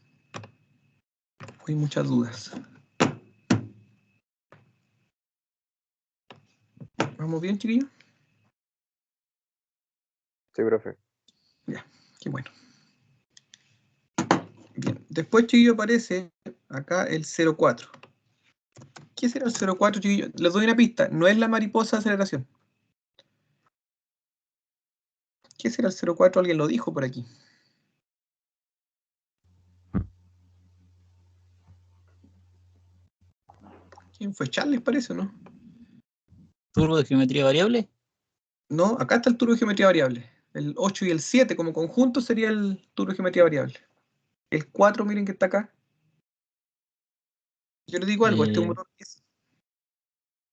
Hay muchas dudas. ¿Vamos bien, chiquillos? Sí, profe. Ya, qué bueno. Bien, después, chiquillo, aparece acá el 04. ¿Qué será el 04, chiquillo? Les doy una pista, no es la mariposa de aceleración. ¿Qué será el 04? Alguien lo dijo por aquí. ¿Quién fue? Charles, parece, ¿no? ¿Turbo de geometría variable? No, acá está el turbo de geometría variable. El 8 y el 7 como conjunto sería el turbo de geometría variable. El 4, miren que está acá. Yo les digo algo, este es un motor 10.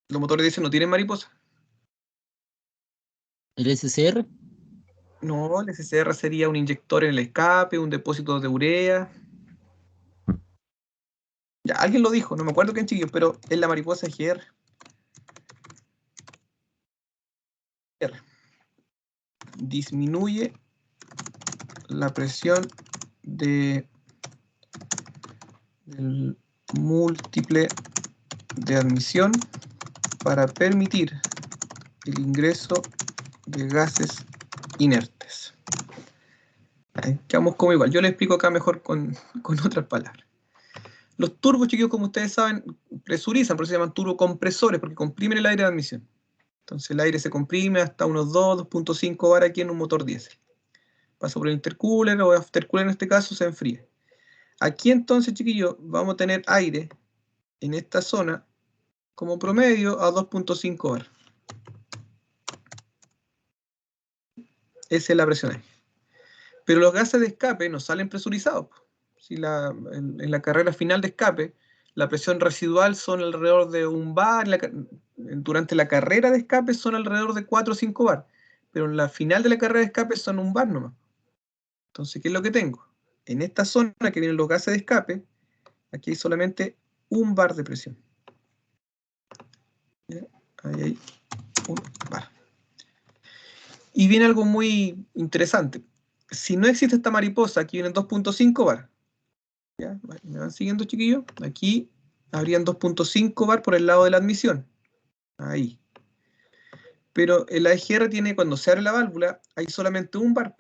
Los motores 10 no tienen mariposa. ¿El SCR? No, el SCR sería un inyector en el escape, un depósito de urea. Ya, alguien lo dijo, no me acuerdo quién, chiquillos, pero es la mariposa GR. Disminuye la presión del múltiple de admisión para permitir el ingreso de gases inertes. Ahí quedamos como igual. Yo le explico acá mejor con otras palabras. Los turbos, chicos, como ustedes saben, presurizan, por eso se llaman turbocompresores, porque comprimen el aire de admisión. Entonces el aire se comprime hasta unos 2.5 bar aquí en un motor diésel. Pasa por el intercooler o aftercooler en este caso, se enfría. Aquí entonces, chiquillos, vamos a tener aire en esta zona como promedio a 2.5 bar. Esa es la presión ahí. Pero los gases de escape no salen presurizados. Si en la carrera final de escape, la presión residual son alrededor de 1 bar, durante la carrera de escape son alrededor de 4 o 5 bar, pero en la final de la carrera de escape son 1 bar nomás. Entonces, ¿qué es lo que tengo? En esta zona que vienen los gases de escape, aquí hay solamente 1 bar de presión. ¿Ya? Ahí hay 1 bar. Y viene algo muy interesante. Si no existe esta mariposa, aquí vienen 2.5 bar. ¿Ya? ¿Me van siguiendo, chiquillos? Aquí habrían 2.5 bar por el lado de la admisión. Ahí. Pero el EGR tiene, cuando se abre la válvula, hay solamente 1 bar.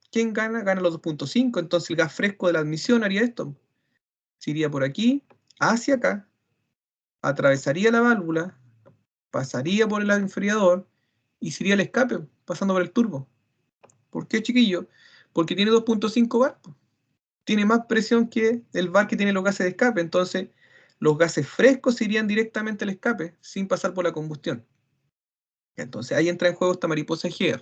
¿Quién gana? Gana los 2.5. Entonces el gas fresco de la admisión haría esto. Se iría por aquí, hacia acá, atravesaría la válvula, pasaría por el enfriador y sería el escape, pasando por el turbo. ¿Por qué, chiquillo? Porque tiene 2.5 bar. Tiene más presión que el bar que tiene los gases de escape. Entonces, los gases frescos irían directamente al escape sin pasar por la combustión. Entonces, ahí entra en juego esta mariposa GR.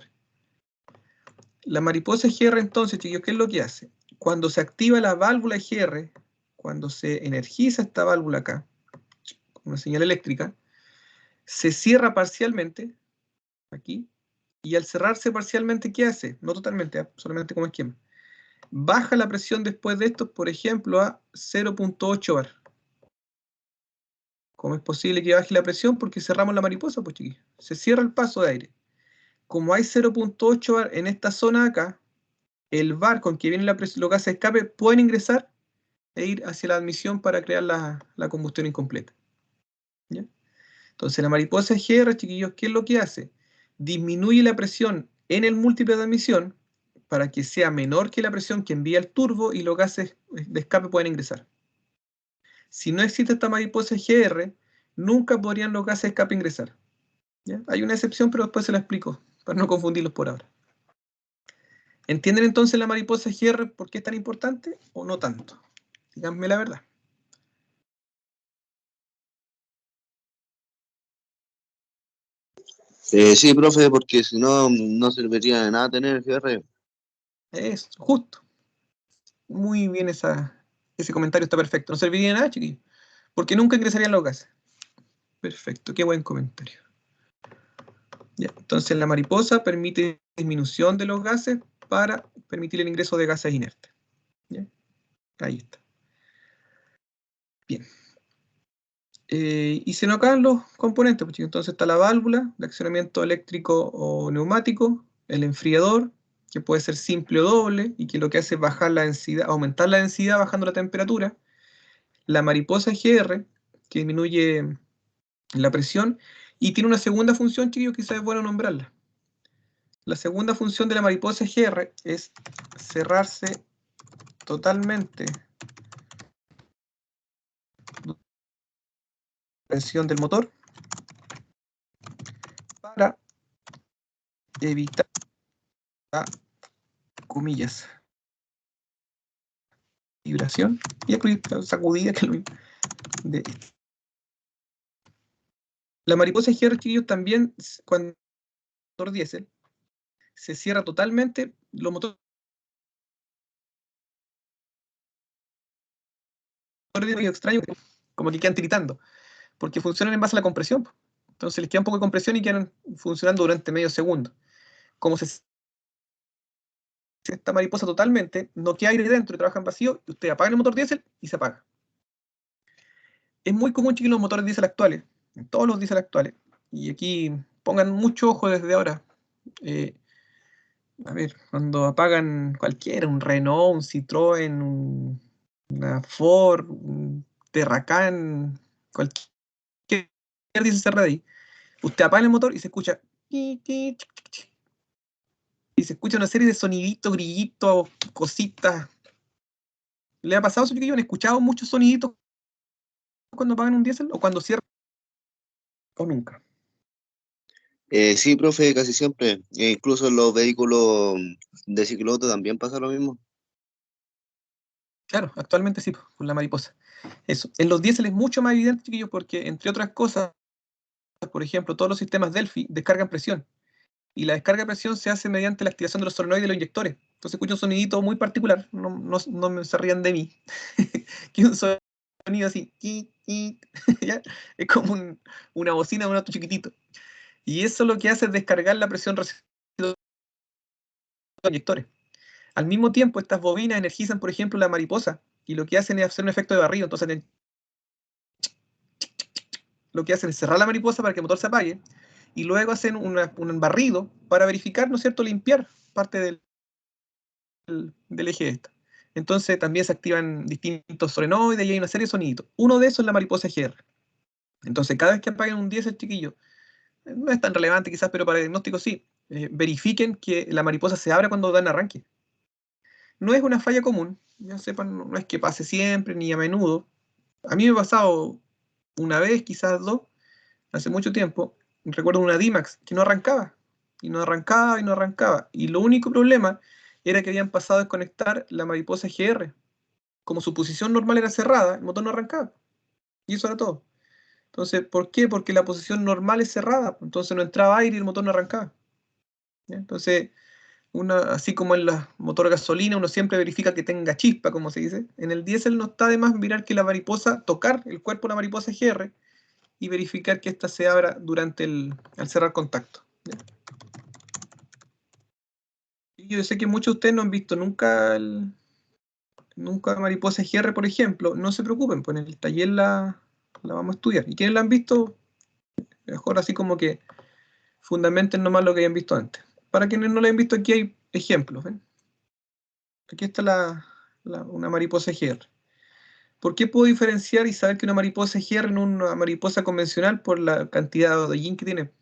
La mariposa GR, entonces, chiquillos, ¿qué es lo que hace? Cuando se activa la válvula GR, cuando se energiza esta válvula acá, con una señal eléctrica, se cierra parcialmente, aquí, y al cerrarse parcialmente, ¿qué hace? No totalmente, solamente como esquema. Baja la presión después de esto, por ejemplo, a 0.8 bar. ¿Cómo es posible que baje la presión? Porque cerramos la mariposa, pues chiquillos. Se cierra el paso de aire. Como hay 0.8 bar en esta zona de acá, el bar con que viene los gases de escape pueden ingresar e ir hacia la admisión para crear la combustión incompleta. ¿Ya? Entonces la mariposa GR, chiquillos, ¿qué es lo que hace? Disminuye la presión en el múltiple de admisión para que sea menor que la presión que envía el turbo y los gases de escape pueden ingresar. Si no existe esta mariposa GR, nunca podrían los gases de escape ingresar. ¿Ya? Hay una excepción, pero después se la explico, para no confundirlos por ahora. ¿Entienden entonces la mariposa GR por qué es tan importante o no tanto? Díganme la verdad. Sí, profe, porque si no, no serviría de nada tener GR. Eso, justo. Muy bien ese comentario, está perfecto. No serviría de nada, chiquillos, porque nunca ingresarían los gases. Perfecto, qué buen comentario. Ya, entonces la mariposa permite disminución de los gases para permitir el ingreso de gases inertes. ¿Ya? Ahí está. Bien. Y se nos acaban los componentes, pues, chicos. Entonces está la válvula de accionamiento eléctrico o neumático, el enfriador, que puede ser simple o doble, y que lo que hace es bajar la densidad, aumentar la densidad bajando la temperatura. La mariposa GR, que disminuye la presión, y tiene una segunda función, chicos, quizás es bueno nombrarla. La segunda función de la mariposa GR es cerrarse totalmente la presión del motor para evitar, comillas, vibración y sacudida, que es lo mismo. La mariposa GR, chiquillos, también, cuando el motor diésel se cierra totalmente, los motores extraños, como que quedan tiritando, porque funcionan en base a la compresión. Entonces les queda un poco de compresión y quedan funcionando durante medio segundo. Como se esta mariposa totalmente, no queda aire dentro y trabaja en vacío, y usted apaga el motor diésel y se apaga. Es muy común, chiquillos, los motores diésel actuales, en todos los diésel actuales, y aquí pongan mucho ojo desde ahora. A ver, cuando apagan cualquiera, un Renault, un Citroën, una Ford, un Terracán, cualquier diésel cerrado ahí, usted apaga el motor y se escucha y se escucha una serie de soniditos, grillitos, cositas. ¿Le ha pasado eso, chiquillos? ¿Han escuchado muchos soniditos cuando apagan un diésel o cuando cierran? ¿O nunca? Sí, profe, casi siempre. Incluso en los vehículos de cicloauto también pasa lo mismo. Claro, actualmente sí, con la mariposa. Eso. En los diésel es mucho más evidente, chiquillos, porque entre otras cosas, por ejemplo, todos los sistemas Delphi descargan presión. Y la descarga de presión se hace mediante la activación de los solenoides de los inyectores. Entonces escucha un sonidito muy particular, no me se rían de mí, que un sonido así, ¿ya? Es como una bocina de un auto chiquitito. Y eso lo que hace es descargar la presión residual de los inyectores. Al mismo tiempo, estas bobinas energizan, por ejemplo, la mariposa, y lo que hacen es hacer un efecto de barrido. Entonces, lo que hacen es cerrar la mariposa para que el motor se apague, y luego hacen un barrido para verificar, ¿no es cierto?, limpiar parte del eje de esta. Entonces también se activan distintos solenoides y hay una serie de soniditos. Uno de esos es la mariposa GR. Entonces cada vez que apaguen un diésel, chiquillo, no es tan relevante quizás, pero para el diagnóstico sí, verifiquen que la mariposa se abra cuando dan arranque. No es una falla común, ya sepan, no es que pase siempre ni a menudo. A mí me ha pasado una vez, quizás dos, hace mucho tiempo. Recuerdo una D-Max que no arrancaba, y no arrancaba, y no arrancaba. Y lo único problema era que habían pasado a desconectar la mariposa GR. Como su posición normal era cerrada, el motor no arrancaba. Y eso era todo. Entonces, ¿por qué? Porque la posición normal es cerrada. Entonces no entraba aire y el motor no arrancaba. ¿Ya? Entonces, así como en los motores gasolina, uno siempre verifica que tenga chispa, como se dice. En el diésel no está de más mirar que la mariposa, tocar el cuerpo de la mariposa GR y verificar que ésta se abra durante al cerrar contacto. ¿Ya? Y yo sé que muchos de ustedes no han visto nunca mariposa GR, por ejemplo. No se preocupen, pues en el taller la vamos a estudiar. Y quienes la han visto, mejor así como que fundamenten nomás lo que hayan visto antes. Para quienes no la han visto, aquí hay ejemplos. ¿Ven? Aquí está una mariposa GR. ¿Por qué puedo diferenciar y saber que una mariposa GR no es una mariposa convencional? Por la cantidad de hollín que tiene.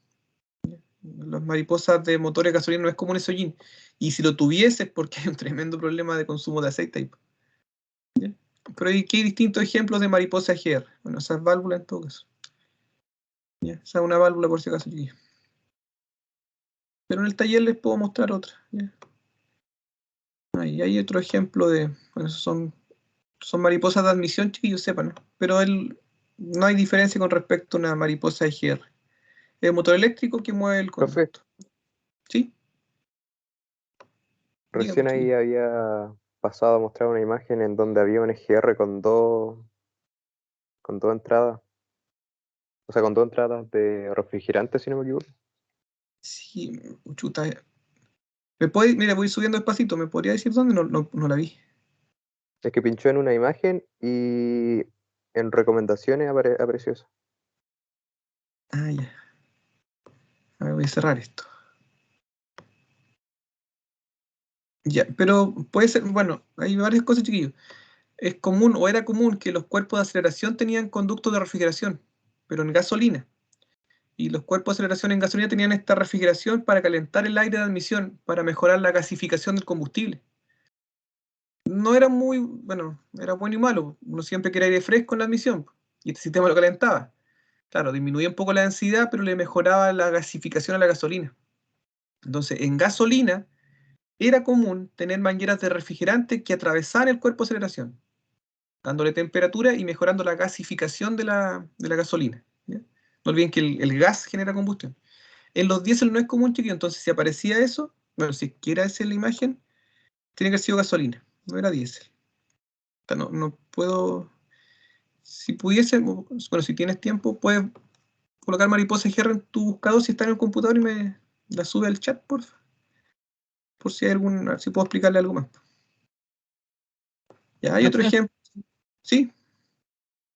Las mariposas de motores de gasolina no es común ese hollín. Y si lo tuviese es porque hay un tremendo problema de consumo de aceite. ¿Ya? Pero aquí hay distintos ejemplos de mariposa GR. Bueno, esas válvulas en todo caso. ¿Ya? Esa es una válvula por si acaso, chiquillos. Pero en el taller les puedo mostrar otra. ¿Ya? Ahí hay otro ejemplo de... Bueno, son mariposas de admisión, chiquillos, sepan. Pero no hay diferencia con respecto a una mariposa GR. Es un motor eléctrico que mueve el Profe, conducto. ¿Sí? Recién pues, ahí había pasado a mostrar una imagen en donde había un EGR con dos entradas. O sea, con dos entradas de refrigerante, si no me equivoco. Sí, chuta. Mira, voy subiendo despacito, ¿me podría decir dónde? No la vi. Es que pinchó en una imagen y en recomendaciones apareció eso. Ah, ya. A ver, voy a cerrar esto. Ya, pero puede ser, bueno, hay varias cosas, chiquillos. Es común o era común que los cuerpos de aceleración tenían conductos de refrigeración, pero en gasolina. Y los cuerpos de aceleración en gasolina tenían esta refrigeración para calentar el aire de admisión, para mejorar la gasificación del combustible. No era muy, bueno, era bueno y malo. Uno siempre quería aire fresco en la admisión y este sistema lo calentaba. Claro, disminuía un poco la densidad, pero le mejoraba la gasificación a la gasolina. Entonces, en gasolina era común tener mangueras de refrigerante que atravesaban el cuerpo de aceleración, dándole temperatura y mejorando la gasificación de la gasolina. ¿Ya? No olviden que el gas genera combustión. En los diésel no es común, chiquillo, entonces si aparecía eso, bueno, si quiera esa la imagen, tiene que haber sido gasolina, no era diésel. O sea, no puedo, si pudiese, bueno, si tienes tiempo, puedes colocar mariposa GR en tu buscador si está en el computador y me la sube al chat, por si hay algún, a ver si puedo explicarle algo más. Ya, hay otro Profe, ejemplo. Sí,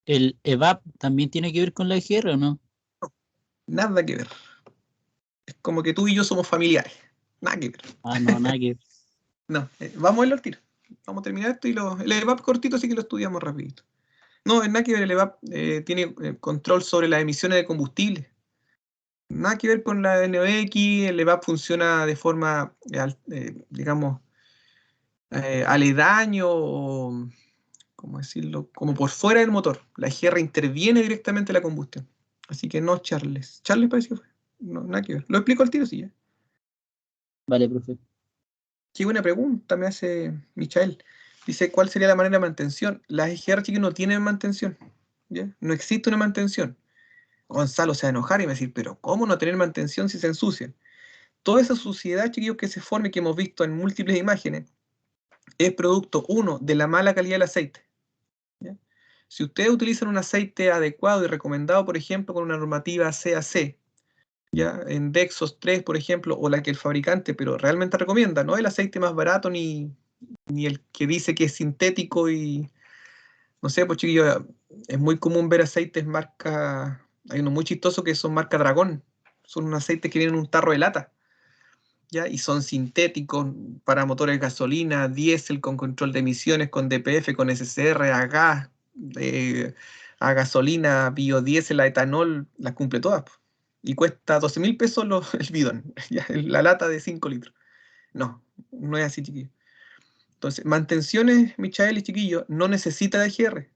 ¿el EVAP también tiene que ver con la EGR o no? nada que ver. Es como que tú y yo somos familiares. Nada que ver. Ah, no, nada que ver. No, vamos a verlo al tiro. Vamos a terminar esto y el EVAP cortito, así que lo estudiamos rapidito. No, es nada que ver, el EVAP tiene control sobre las emisiones de combustible. Nada que ver con la NOx, el EVAP funciona de forma, digamos, aledaño o, ¿cómo decirlo? Como por fuera del motor. La GR interviene directamente en la combustión. Así que no Charles. Charles pareció fue. No, nada que ver. Lo explico al tiro, sí, ya. Vale, profe. Qué buena pregunta me hace Michael. Dice, ¿cuál sería la manera de mantención? Las EGR, chicos, no tienen mantención. ¿Ya? No existe una mantención. Gonzalo se va a enojar y me va a decir, pero ¿cómo no tener mantención si se ensucian? Toda esa suciedad, chiquillos, que se forma y que hemos visto en múltiples imágenes, es producto, uno, de la mala calidad del aceite. ¿Ya? Si ustedes utilizan un aceite adecuado y recomendado, por ejemplo, con una normativa CAC, ¿ya? En Dexos 3, por ejemplo, o la que el fabricante, pero realmente recomienda, no el aceite más barato ni el que dice que es sintético y, no sé, pues chiquillos, es muy común ver aceites marca, hay unos muy chistosos que son marca Dragón, son un aceite que viene en un tarro de lata. ¿Ya? Y son sintéticos para motores de gasolina, diésel con control de emisiones, con DPF, con SCR, a gas, a gasolina, biodiesel, a etanol, las cumple todas. Y cuesta 12.000 pesos el bidón, ¿ya? La lata de 5 litros. No, no es así, chiquillo. Entonces, mantenciones, Michael y chiquillo, no necesita de EGR.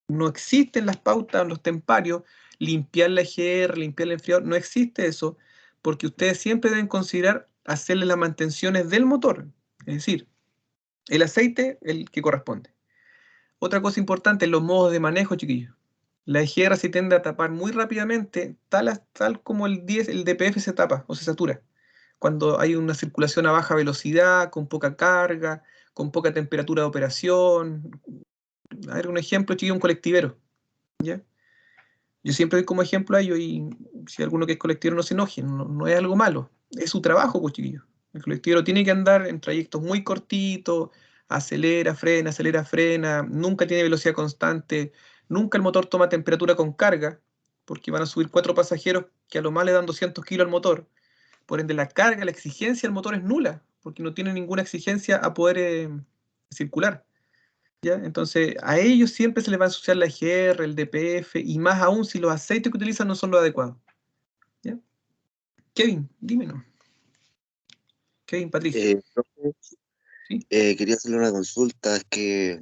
No existen las pautas, los temparios, limpiar la EGR, limpiar el enfriador, no existe eso, porque ustedes siempre deben considerar hacerle las mantenciones del motor, es decir, el aceite, el que corresponde. Otra cosa importante, los modos de manejo, chiquillos. La EGR se tiende a tapar muy rápidamente, tal como el DPF se tapa o se satura. Cuando hay una circulación a baja velocidad, con poca carga, con poca temperatura de operación. A ver, un ejemplo, chiquillo, un colectivero. ¿Ya? Yo siempre doy como ejemplo a ello y si alguno que es colectivero no se enoje, no es algo malo, es su trabajo, pues chiquillos. El colectivero tiene que andar en trayectos muy cortitos, acelera, frena, nunca tiene velocidad constante, nunca el motor toma temperatura con carga, porque van a subir 4 pasajeros que a lo más le dan 200 kilos al motor. Por ende, la carga, la exigencia del motor es nula, porque no tiene ninguna exigencia a poder circular. ¿Ya? Entonces, a ellos siempre se les va a ensuciar la EGR, el DPF, y más aún si los aceites que utilizan no son los adecuados. ¿Ya? Kevin, dímelo. Kevin, Patricio. Profe, ¿Sí? quería hacerle una consulta. Es que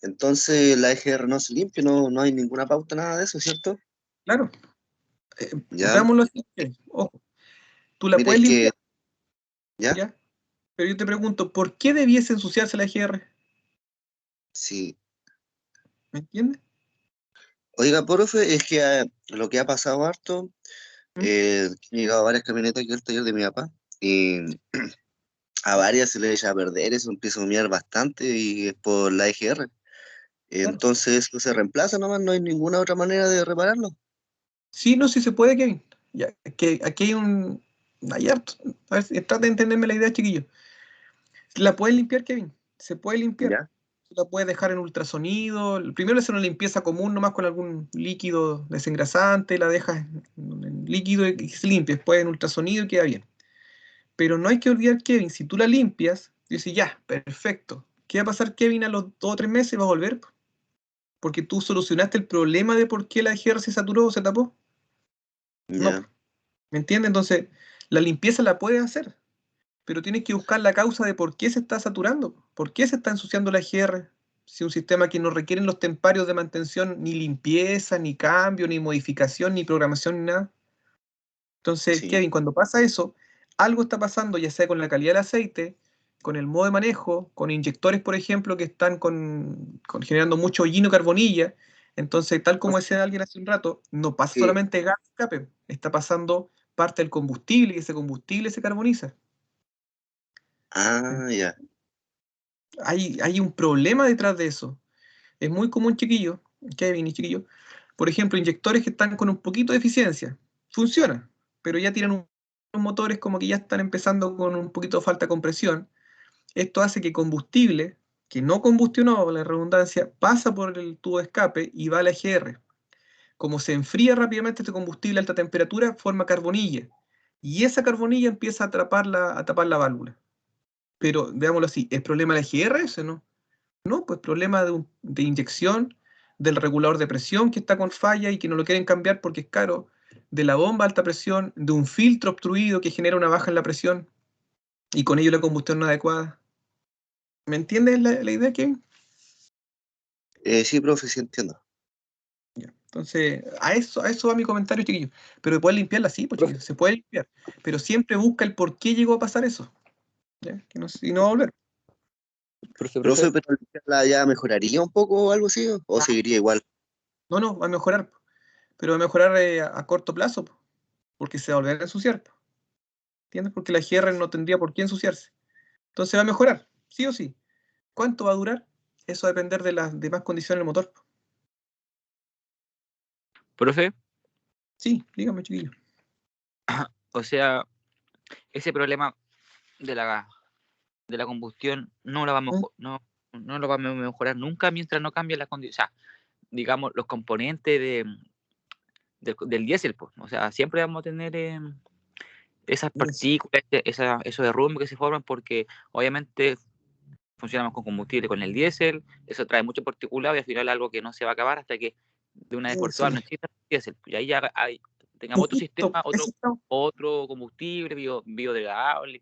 entonces la EGR no se limpia, no hay ninguna pauta, nada de eso, ¿cierto? Claro. Ya, Veámoslo así. Ojo, tú la mire, puedes es que, limpiar, ya, ¿ya? Pero yo te pregunto, ¿por qué debiese ensuciarse la EGR? sí. ¿Me entiendes? Oiga, profe, es que lo que ha pasado harto, ¿Mm? he llegado a varias camionetas aquí al taller de mi papá, y a varias se le echa a perder, eso empieza a humear bastante y es por la EGR. Entonces eso se reemplaza nomás, no hay ninguna otra manera de repararlo. Sí, no, sí se puede, Kevin. Ya, que aquí hay harto. A ver, trata de entenderme la idea, chiquillo. La puedes limpiar, Kevin. Se puede limpiar. ¿Ya? La puedes dejar en ultrasonido. Primero hacer una limpieza común nomás con algún líquido desengrasante, la dejas en líquido y se limpia. Después en ultrasonido y queda bien. Pero no hay que olvidar, Kevin, si tú la limpias, dices, ya, perfecto. ¿Qué va a pasar, Kevin, a los 2 o 3 meses? Va a volver. Porque tú solucionaste el problema de por qué la EGR se saturó o se tapó. No, Ya. ¿me entiendes? Entonces, la limpieza la puedes hacer, pero tienes que buscar la causa de por qué se está saturando, por qué se está ensuciando la EGR. Si un sistema que no requiere los temparios de mantención, ni limpieza, ni cambio, ni modificación, ni programación, ni nada. Entonces, Sí. Kevin, cuando pasa eso, algo está pasando, ya sea con la calidad del aceite, con el modo de manejo, con inyectores, por ejemplo, que están generando mucho hollino y carbonilla. Entonces, tal como decía alguien hace un rato, no pasa Sí. solamente gas de escape, está pasando parte del combustible y ese combustible se carboniza. Ah, ya. Hay un problema detrás de eso. Es muy común, chiquillo, Kevin y chiquillo, por ejemplo, inyectores que están con un poquito de eficiencia. Funcionan, pero ya tienen unos motores como que ya están empezando con un poquito de falta de compresión. Esto hace que combustible, que no combustionó, la redundancia, pasa por el tubo de escape y va a la EGR. Como se enfría rápidamente este combustible a alta temperatura, forma carbonilla. Y esa carbonilla empieza a tapar la válvula. Pero, veámoslo así, ¿el problema de la EGR ese, no? No, pues problema de inyección, del regulador de presión que está con falla y que no lo quieren cambiar porque es caro, de la bomba a alta presión, de un filtro obstruido que genera una baja en la presión y con ello la combustión no adecuada. ¿Me entiendes la idea, Kevin? Sí, profe, sí entiendo. Ya. Entonces, a eso va mi comentario, chiquillo. Pero puedes limpiarla, sí, pues chiquillo, se puede limpiar. Pero siempre busca el por qué llegó a pasar eso. ¿Ya? Que no, y no va a volver. Profe, pero ¿la ya mejoraría un poco o algo así? ¿O seguiría igual? No, va a mejorar. Pero va a mejorar a corto plazo, porque se va a volver a ensuciar. ¿Entiendes? Porque la GR no tendría por qué ensuciarse. Entonces va a mejorar, sí o sí. ¿Cuánto va a durar? Eso va a depender de las demás condiciones del motor. Profe, Sí, dígame, chiquillo. o sea, ese problema de la combustión no lo va a no lo va a mejorar nunca mientras no cambie las condiciones. O sea, digamos, los componentes del diésel, pues. O sea, siempre vamos a tener esas partículas, esos derrumbes que se forman porque obviamente funcionamos con combustible con el diésel, eso trae mucho particulado y al final es algo que no se va a acabar hasta que de una vez por todas no exista el diésel. Y ahí ya tengamos otro sistema, otro combustible biodegradable,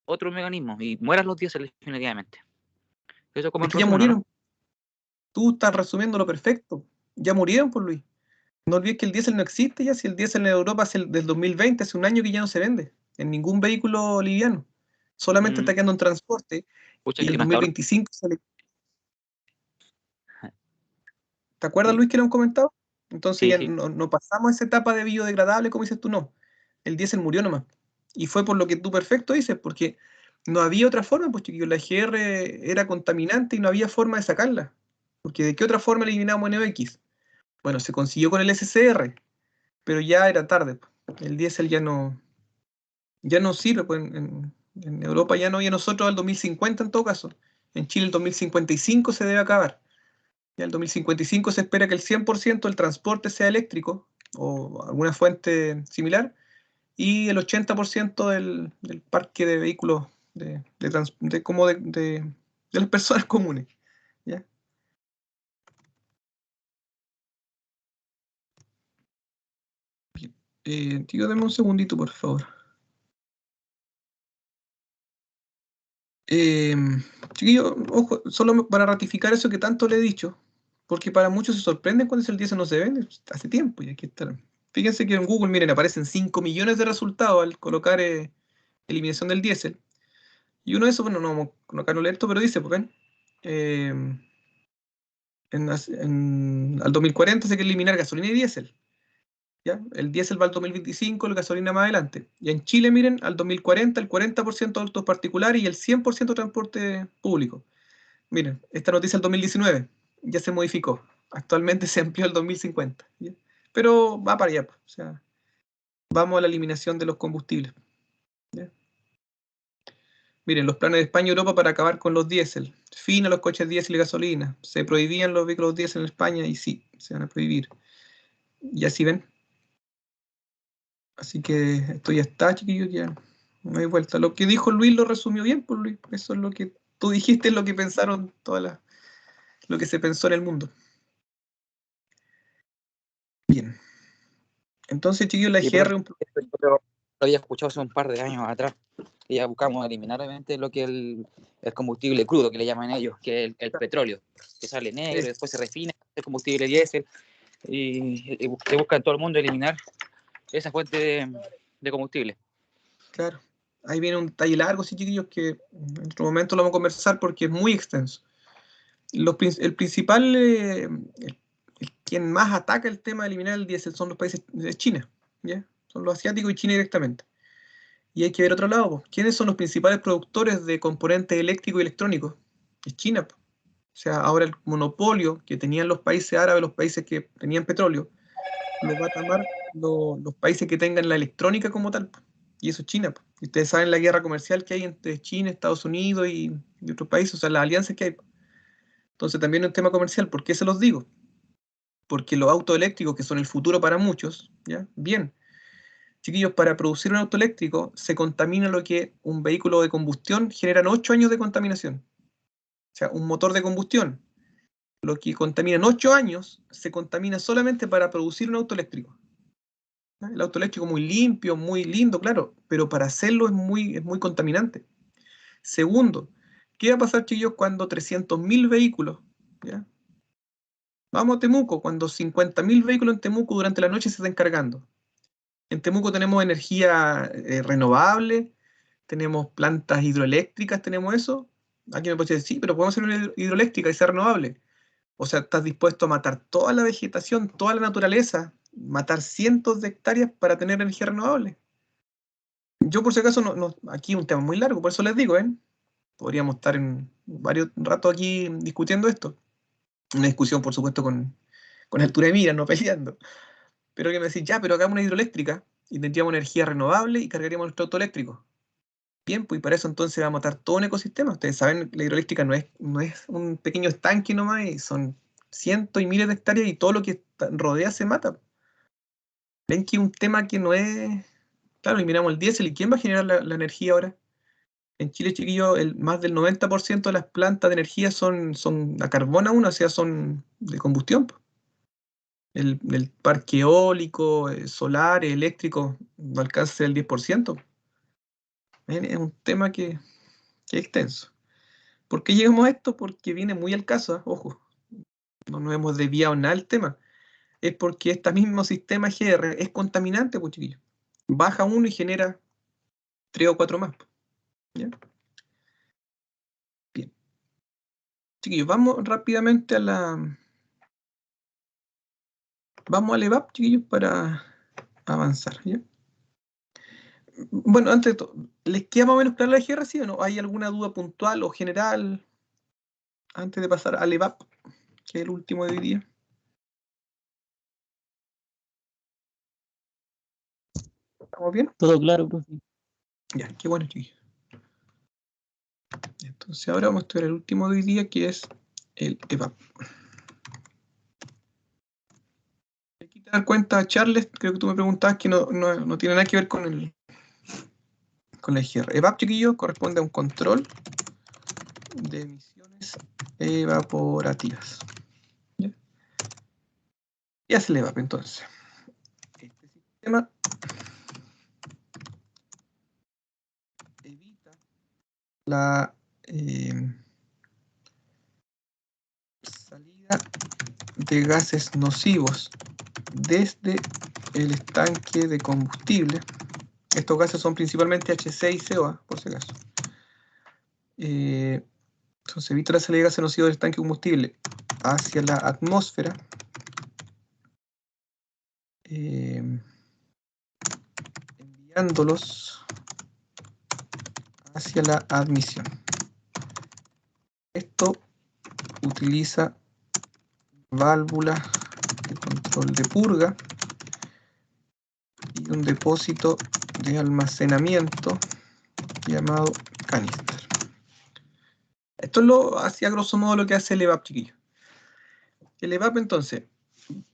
otro mecanismo y mueran los diésel definitivamente. Eso como Es que ya murieron. ¿No? Tú estás resumiendo lo perfecto. Ya murieron, por Luis. No olvides que el diésel no existe ya, si el diésel en Europa es del 2020, hace un año que ya no se vende en ningún vehículo liviano. Solamente está quedando en transporte. Pucha, Y el que no está 2025 ¿Te acuerdas, Luis, que lo hemos comentado? Entonces sí, ya sí. no pasamos esa etapa de biodegradable, como dices tú, no. El diésel murió nomás. Y fue por lo que tú perfecto dices, porque no había otra forma, pues chiquillos, la GR era contaminante y no había forma de sacarla. Porque ¿de qué otra forma eliminamos NOx? Bueno, se consiguió con el SCR, pero ya era tarde. El diésel ya no sirve, pues en Europa ya no, y a nosotros al 2050 en todo caso. En Chile el 2055 se debe acabar. Ya en el 2055 se espera que el 100% del transporte sea eléctrico o alguna fuente similar y el 80% del parque de vehículos de las personas comunes. ¿Ya? Tío, dame un segundito, por favor. Chiquillo, ojo, solo para ratificar eso que tanto le he dicho, porque para muchos se sorprenden cuando el diésel no se vende, hace tiempo y aquí está. Fíjense que en Google, miren, aparecen 5 millones de resultados al colocar eliminación del diésel. Y uno de esos, bueno, no vamos a colocar no leer esto, pero dice, pues ven, al 2040 se quiere eliminar gasolina y diésel. ¿ya? El diésel va al 2025, la gasolina más adelante. Y en Chile, miren, al 2040, el 40% de autos particulares y el 100% transporte público. Miren, esta noticia del 2019 ya se modificó. Actualmente se amplió al 2050. ¿ya? Pero va para allá. O sea, vamos a la eliminación de los combustibles. ¿ya? Miren, los planes de España y Europa para acabar con los diésel. Fin a los coches diésel y gasolina. Se prohibían los vehículos diésel en España y sí, se van a prohibir. Y así ven. Así que esto ya está, chiquillos, ya no hay vuelta. Lo que dijo Luis lo resumió bien, pues Luis. Eso es lo que tú dijiste, es lo que pensaron lo que se pensó en el mundo. Bien. Entonces, chiquillos, la Sí, EGR... pero lo había escuchado hace un par de años atrás. Y ya buscamos eliminar obviamente lo que es el combustible crudo, que le llaman ellos, que es el petróleo, que sale negro, y después se refina, el combustible diésel, y se busca en todo el mundo eliminar esa fuente de combustible. Claro. Ahí viene un talle largo, sí, chiquillos, que en otro momento lo vamos a conversar porque es muy extenso. El principal, quien más ataca el tema de eliminar el diésel son los países de China, ¿ya? Son los asiáticos y China directamente. Y hay que ver otro lado, ¿quiénes son los principales productores de componentes eléctricos y electrónicos? Es China. O sea, ahora el monopolio que tenían los países árabes, los países que tenían petróleo, lo va a tomar los países que tengan la electrónica como tal. Y eso es China. Y ustedes saben la guerra comercial que hay entre China, Estados Unidos y otros países, o sea, las alianzas que hay. Entonces también es un tema comercial. ¿Por qué se los digo? Porque los autos eléctricos, que son el futuro para muchos, ¿ya? Bien. Chiquillos, para producir un auto eléctrico se contamina lo que un vehículo de combustión generan 8 años de contaminación. O sea, un motor de combustión, lo que contamina en 8 años, se contamina solamente para producir un auto eléctrico. El auto eléctrico muy limpio, muy lindo, claro, pero para hacerlo es muy contaminante. Segundo, ¿qué va a pasar, chiquillos, cuando 300.000 vehículos, ¿ya? Vamos a Temuco, cuando 50.000 vehículos en Temuco durante la noche se estén cargando? En Temuco tenemos energía renovable, tenemos plantas hidroeléctricas, tenemos eso. Aquí me puede decir, sí, pero podemos hacer una hidroeléctrica y sea renovable. O sea, estás dispuesto a matar toda la vegetación, toda la naturaleza, matar cientos de hectáreas para tener energía renovable. Yo, por si acaso, aquí es un tema muy largo, por eso les digo, podríamos estar en varios ratos aquí discutiendo esto. Una discusión, por supuesto, con altura de mira, no peleando. Pero que me decís, ya, pero hagamos una hidroeléctrica y tendríamos energía renovable y cargaríamos nuestro auto eléctrico. Bien, pues y para eso entonces va a matar todo un ecosistema. Ustedes saben, la hidroeléctrica no es un pequeño estanque nomás, y son cientos y miles de hectáreas y todo lo que rodea se mata. Ven que un tema que no es... Claro, eliminamos el diésel, ¿y quién va a generar la energía ahora? En Chile, chiquillo, más del 90% de las plantas de energía son a carbón aún, o sea, son de combustión. El parque eólico, solar, eléctrico, no alcanza el 10%. Es un tema que es extenso. ¿Por qué llegamos a esto? Porque viene muy al caso, ojo, no nos hemos desviado nada del tema. Es porque este mismo sistema GR es contaminante, pues, chiquillos. Baja uno y genera 3 o 4 más. ¿Ya? Bien. Chiquillos, vamos rápidamente vamos al EVAP, chiquillos, para avanzar. ¿Ya? Bueno, antes de todo, ¿les queda más o menos clara la GR, sí o no? ¿Hay alguna duda puntual o general antes de pasar al EVAP, que es el último de hoy día? ¿Estamos bien? Todo claro, profe. Ya, qué bueno, chiquillos. Entonces ahora vamos a estudiar el último de hoy día, que es el EVAP. Aquí te das cuenta, Charles, creo que tú me preguntabas que no tiene nada que ver con la EGR. EVAP, chiquillos, corresponde a un control de emisiones evaporativas. ¿Ya? ¿Qué hace el EVAP entonces? Este sistema evita la salida de gases nocivos desde el estanque de combustible. Estos gases son principalmente HC y CO, por si acaso. Entonces evita la salida de gases nocivos del estanque de combustible hacia la atmósfera enviándolos hacia la admisión. Esto utiliza válvula de control de purga y un depósito de almacenamiento llamado canister. Esto es lo hacía grosso modo lo que hace el EVAP, chiquillos. El EVAP, entonces,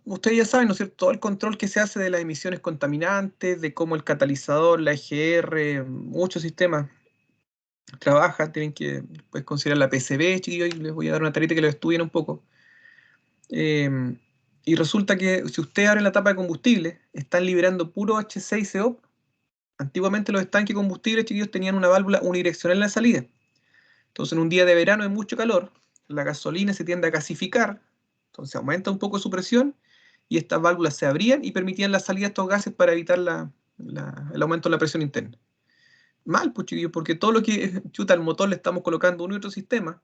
ustedes ya saben, ¿no es cierto?, todo el control que se hace de las emisiones contaminantes, de cómo el catalizador, la EGR, muchos sistemas trabajan, tienen que pues, considerar la PCB, chiquillos, y les voy a dar una tarita que lo estudien un poco. Y resulta que si ustedes abren la tapa de combustible, están liberando puro H6CO. Antiguamente los estanques de combustible, chiquillos, tenían una válvula unidireccional en la salida. Entonces en un día de verano de mucho calor, la gasolina se tiende a gasificar, entonces aumenta un poco su presión, y estas válvulas se abrían y permitían la salida de estos gases para evitar el aumento de la presión interna. Mal, pues chiquillos, porque todo lo que chuta al motor le estamos colocando un y otro sistema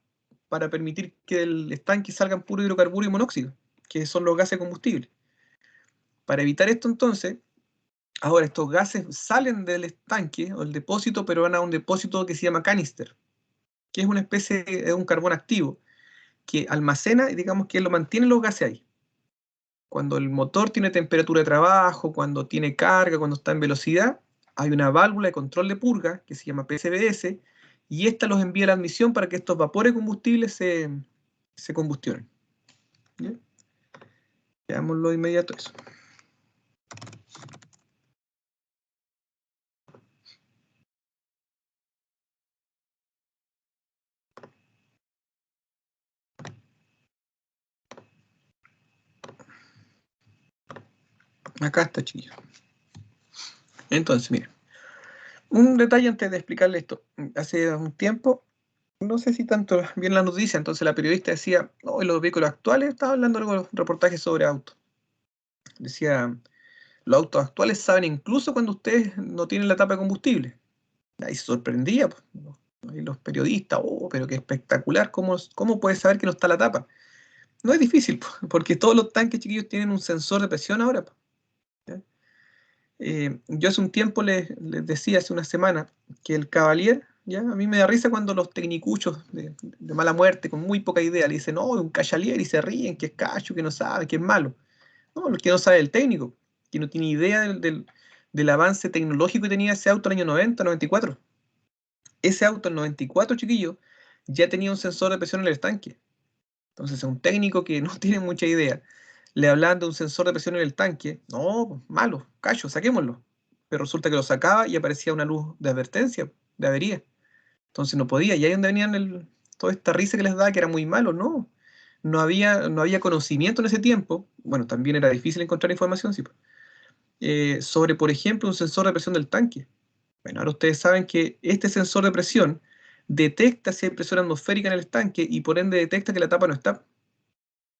para permitir que del estanque salgan puro hidrocarburo y monóxido, que son los gases de combustible. Para evitar esto, entonces, ahora estos gases salen del estanque o el depósito, pero van a un depósito que se llama canister, que es una especie de un carbón activo que almacena y digamos que lo mantiene los gases ahí. Cuando el motor tiene temperatura de trabajo, cuando tiene carga, cuando está en velocidad, hay una válvula de control de purga que se llama PCBS, y esta los envía a la admisión para que estos vapores de combustible se combustionen. ¿Bien? Veámoslo de inmediato eso. Acá está, chiquillos. Entonces, miren. Un detalle antes de explicarle esto. Hace un tiempo, no sé si tanto bien la noticia, entonces la periodista decía, oh, los vehículos actuales, estaba hablando de algo, reportajes sobre autos. Decía, los autos actuales saben incluso cuando ustedes no tienen la tapa de combustible. Ahí se sorprendía, pues, y los periodistas, oh, pero qué espectacular, ¿cómo puedes saber que no está la tapa? No es difícil, pues, porque todos los tanques chiquillos tienen un sensor de presión ahora. Pues. Yo hace un tiempo les decía, hace una semana, que el Cavalier, ¿ya? A mí me da risa cuando los tecnicuchos de mala muerte, con muy poca idea, le dicen, no, es un Cavalier, y se ríen, que es cacho, que no sabe, que es malo. No, lo que no sabe es el técnico, que no tiene idea del avance tecnológico que tenía ese auto en el año 90, 94. Ese auto en 94, chiquillo, ya tenía un sensor de presión en el estanque. Entonces, a un técnico que no tiene mucha idea, le hablan de un sensor de presión en el tanque, no, malo, cacho, saquémoslo. Pero resulta que lo sacaba y aparecía una luz de advertencia, de avería. Entonces no podía, y ahí donde venían toda esta risa que les daba, que era muy malo, no. No había conocimiento en ese tiempo, bueno, también era difícil encontrar información, sí, sobre, por ejemplo, un sensor de presión del tanque. Bueno, ahora ustedes saben que este sensor de presión detecta si hay presión atmosférica en el estanque y por ende detecta que la tapa no está.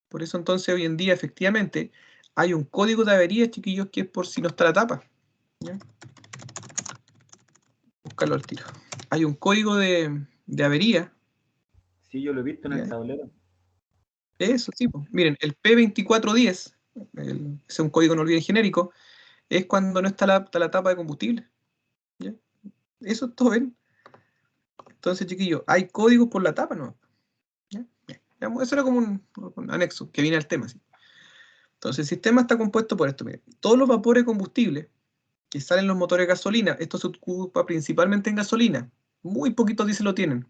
Por eso entonces hoy en día efectivamente hay un código de avería, chiquillos, que es por si no está la tapa. ¿Ya? Buscarlo al tiro. Hay un código de avería. Sí, yo lo he visto en ¿Ya? el tablero. Eso, sí. Pues. Miren, el P2410, ese es un código, no olviden, genérico, es cuando no está la tapa de combustible. ¿Ya? Eso es todo, ¿ven? Entonces, chiquillos, hay códigos por la tapa, ¿no? ¿Ya? Eso era como un anexo que viene al tema. ¿Sí? Entonces, el sistema está compuesto por esto. Miren, todos los vapores de combustible que salen los motores de gasolina, esto se ocupa principalmente en gasolina. Muy poquitos diésel lo tienen.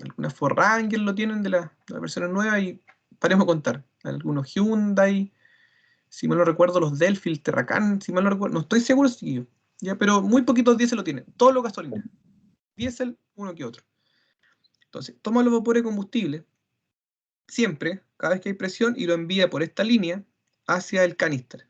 Algunas Ford Ranger lo tienen de las versiones nuevas y paremos a contar. Algunos Hyundai, si mal no recuerdo, los Delphi, el Terracan, si mal no recuerdo, no estoy seguro, sí, ya, pero muy poquitos diésel lo tienen. Todos los gasolinas. Diésel, uno que otro. Entonces, toma los vapores de combustible, siempre, cada vez que hay presión, y lo envía por esta línea hacia el canister.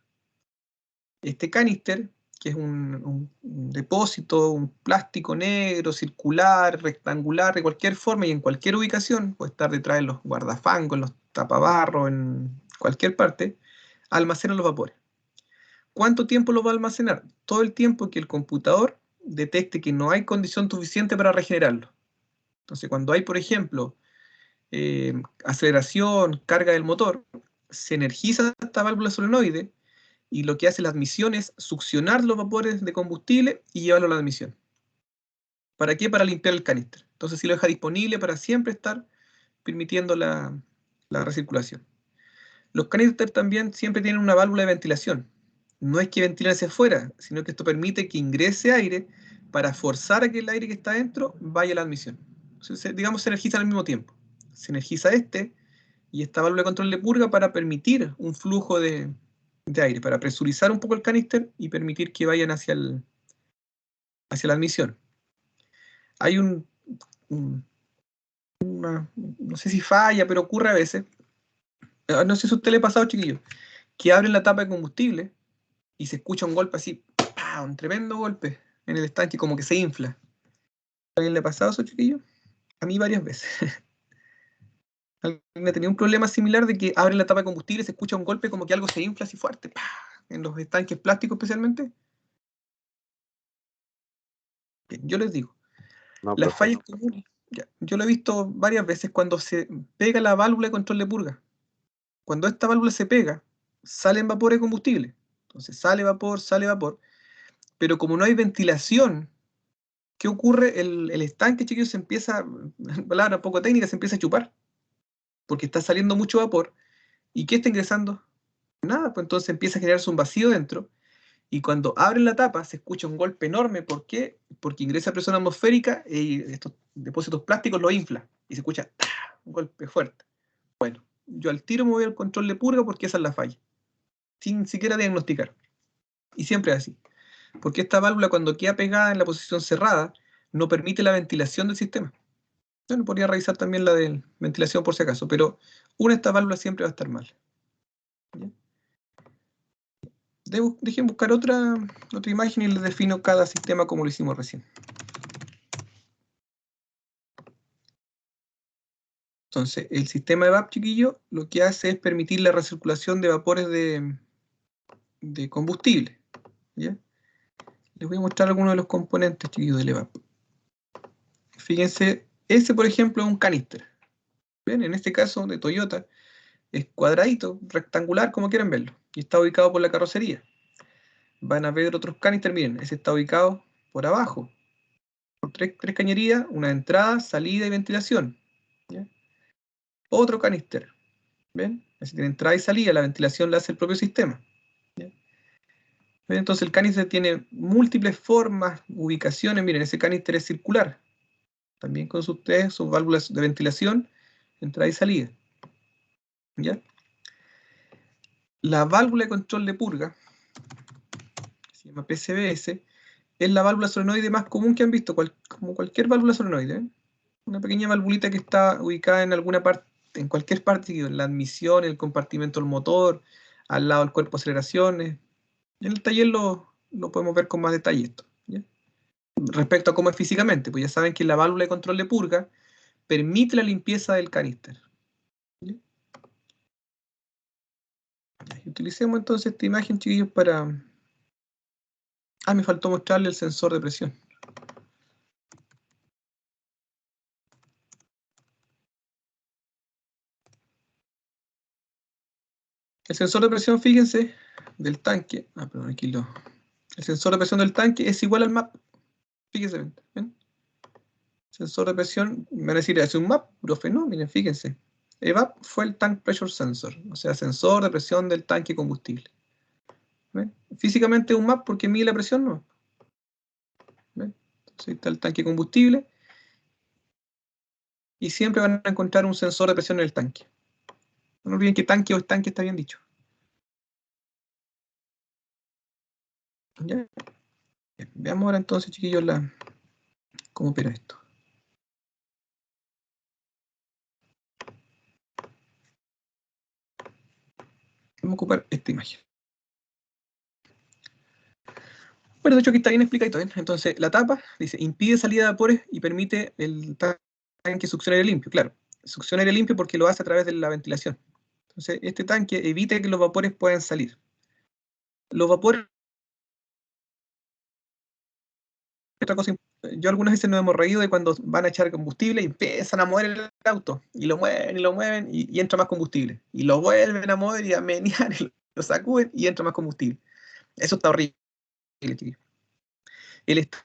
Este canister, que es un depósito, un plástico negro, circular, rectangular, de cualquier forma y en cualquier ubicación, puede estar detrás de los guardafangos, en los tapabarros, en cualquier parte, almacena los vapores. ¿Cuánto tiempo lo va a almacenar? Todo el tiempo que el computador detecte que no hay condición suficiente para regenerarlo. Entonces, cuando hay, por ejemplo, aceleración, carga del motor, se energiza esta válvula solenoide y lo que hace la admisión es succionar los vapores de combustible y llevarlo a la admisión. ¿Para qué? Para limpiar el canister. Entonces sí lo deja disponible para siempre estar permitiendo la recirculación. Los canisters también siempre tienen una válvula de ventilación. No es que ventilen hacia afuera, sino que esto permite que ingrese aire para forzar a que el aire que está dentro vaya a la admisión. Entonces, digamos, se energizan al mismo tiempo. Se energiza y esta válvula de control de purga para permitir un flujo de aire, para presurizar un poco el canister y permitir que vayan hacia la admisión. Hay no sé si falla, pero ocurre a veces. No sé si a usted le ha pasado, chiquillos, que abren la tapa de combustible y se escucha un golpe así, ¡pah! Un tremendo golpe en el estanque, como que se infla. ¿A alguien le ha pasado eso, chiquillos? A mí varias veces. Alguien ha tenido un problema similar de que abren la tapa de combustible y se escucha un golpe como que algo se infla así fuerte, ¡pah! En los estanques plásticos especialmente. Bien, yo les digo, No, las profe, fallas comunes, ya, yo lo he visto varias veces cuando se pega la válvula de control de purga. Cuando esta válvula se pega, salen vapores de combustible. Entonces sale vapor, pero como no hay ventilación, ¿qué ocurre? El estanque, chiquillos, se empieza, en palabras poco técnicas, se empieza a chupar, porque está saliendo mucho vapor. ¿Y qué está ingresando? Nada, pues entonces empieza a generarse un vacío dentro, y cuando abren la tapa se escucha un golpe enorme. ¿Por qué? Porque ingresa presión atmosférica y estos depósitos plásticos lo infla, y se escucha un golpe fuerte. Bueno, yo al tiro me voy al control de purga porque esa es la falla, sin siquiera diagnosticar. Y siempre es así. Porque esta válvula, cuando queda pegada en la posición cerrada, no permite la ventilación del sistema. Bueno, podría revisar también la de ventilación por si acaso, pero una de estas válvulas siempre va a estar mal. ¿Ya? Dejen buscar otra imagen y les defino cada sistema como lo hicimos recién. Entonces, el sistema de VAP, chiquillo, lo que hace es permitir la recirculación de vapores de combustible. ¿Ya? Les voy a mostrar algunos de los componentes, chiquillos, del EVAP. Fíjense, ese, por ejemplo, es un canister. ¿Ven? En este caso, de Toyota, es cuadradito, rectangular, como quieran verlo, y está ubicado por la carrocería. Van a ver otros canisters, miren, ese está ubicado por abajo, por tres cañerías, una entrada, salida y ventilación. ¿Ya? Otro canister, ¿ven? Ese tiene entrada y salida, la ventilación la hace el propio sistema. ¿Ya? ¿Ven? Entonces el canister tiene múltiples formas, ubicaciones, miren, ese canister es circular, también con sus válvulas de ventilación, entrada y salida. ¿Ya? La válvula de control de purga, que se llama PCBS, es la válvula solenoide más común que han visto, como cualquier válvula solenoide. ¿Eh? Una pequeña valvulita que está ubicada en alguna parte, en cualquier parte, en la admisión, en el compartimento del motor, al lado del cuerpo de aceleraciones. En el taller lo podemos ver con más detalle esto. ¿Ya? Respecto a cómo es físicamente, pues ya saben que la válvula de control de purga permite la limpieza del caníster. ¿Ya? Utilicemos entonces esta imagen, chiquillos, para... Ah, me faltó mostrarle el sensor de presión. El sensor de presión, fíjense, del tanque. Ah, perdón, aquí lo... El sensor de presión del tanque es igual al MAP. Fíjense, ¿ven? Sensor de presión, me van a decir, ¿es un MAP? Profe, no, miren, fíjense. EVAP fue el Tank Pressure Sensor, o sea, sensor de presión del tanque de combustible. ¿Ven? Físicamente es un MAP porque mide la presión, ¿no? ¿Ven? Entonces ahí está el tanque de combustible. Y siempre van a encontrar un sensor de presión en el tanque. No olviden que tanque o estanque está bien dicho. ¿Ya? Bien, veamos ahora entonces, chiquillos, cómo opera esto. Vamos a ocupar esta imagen. Bueno, de hecho aquí está bien explicadito, ¿ven? Entonces, la tapa dice, impide salida de vapores y permite el tanque succione aire limpio. Claro, succiona aire limpio porque lo hace a través de la ventilación. Entonces, este tanque evita que los vapores puedan salir. Los vapores... Otra cosa, yo algunas veces nos hemos reído de cuando van a echar combustible y empiezan a mover el auto, y lo mueven y entra más combustible, y lo vuelven a mover y a menear, y lo sacuden y entra más combustible. Eso está horrible, chiquillos. Estos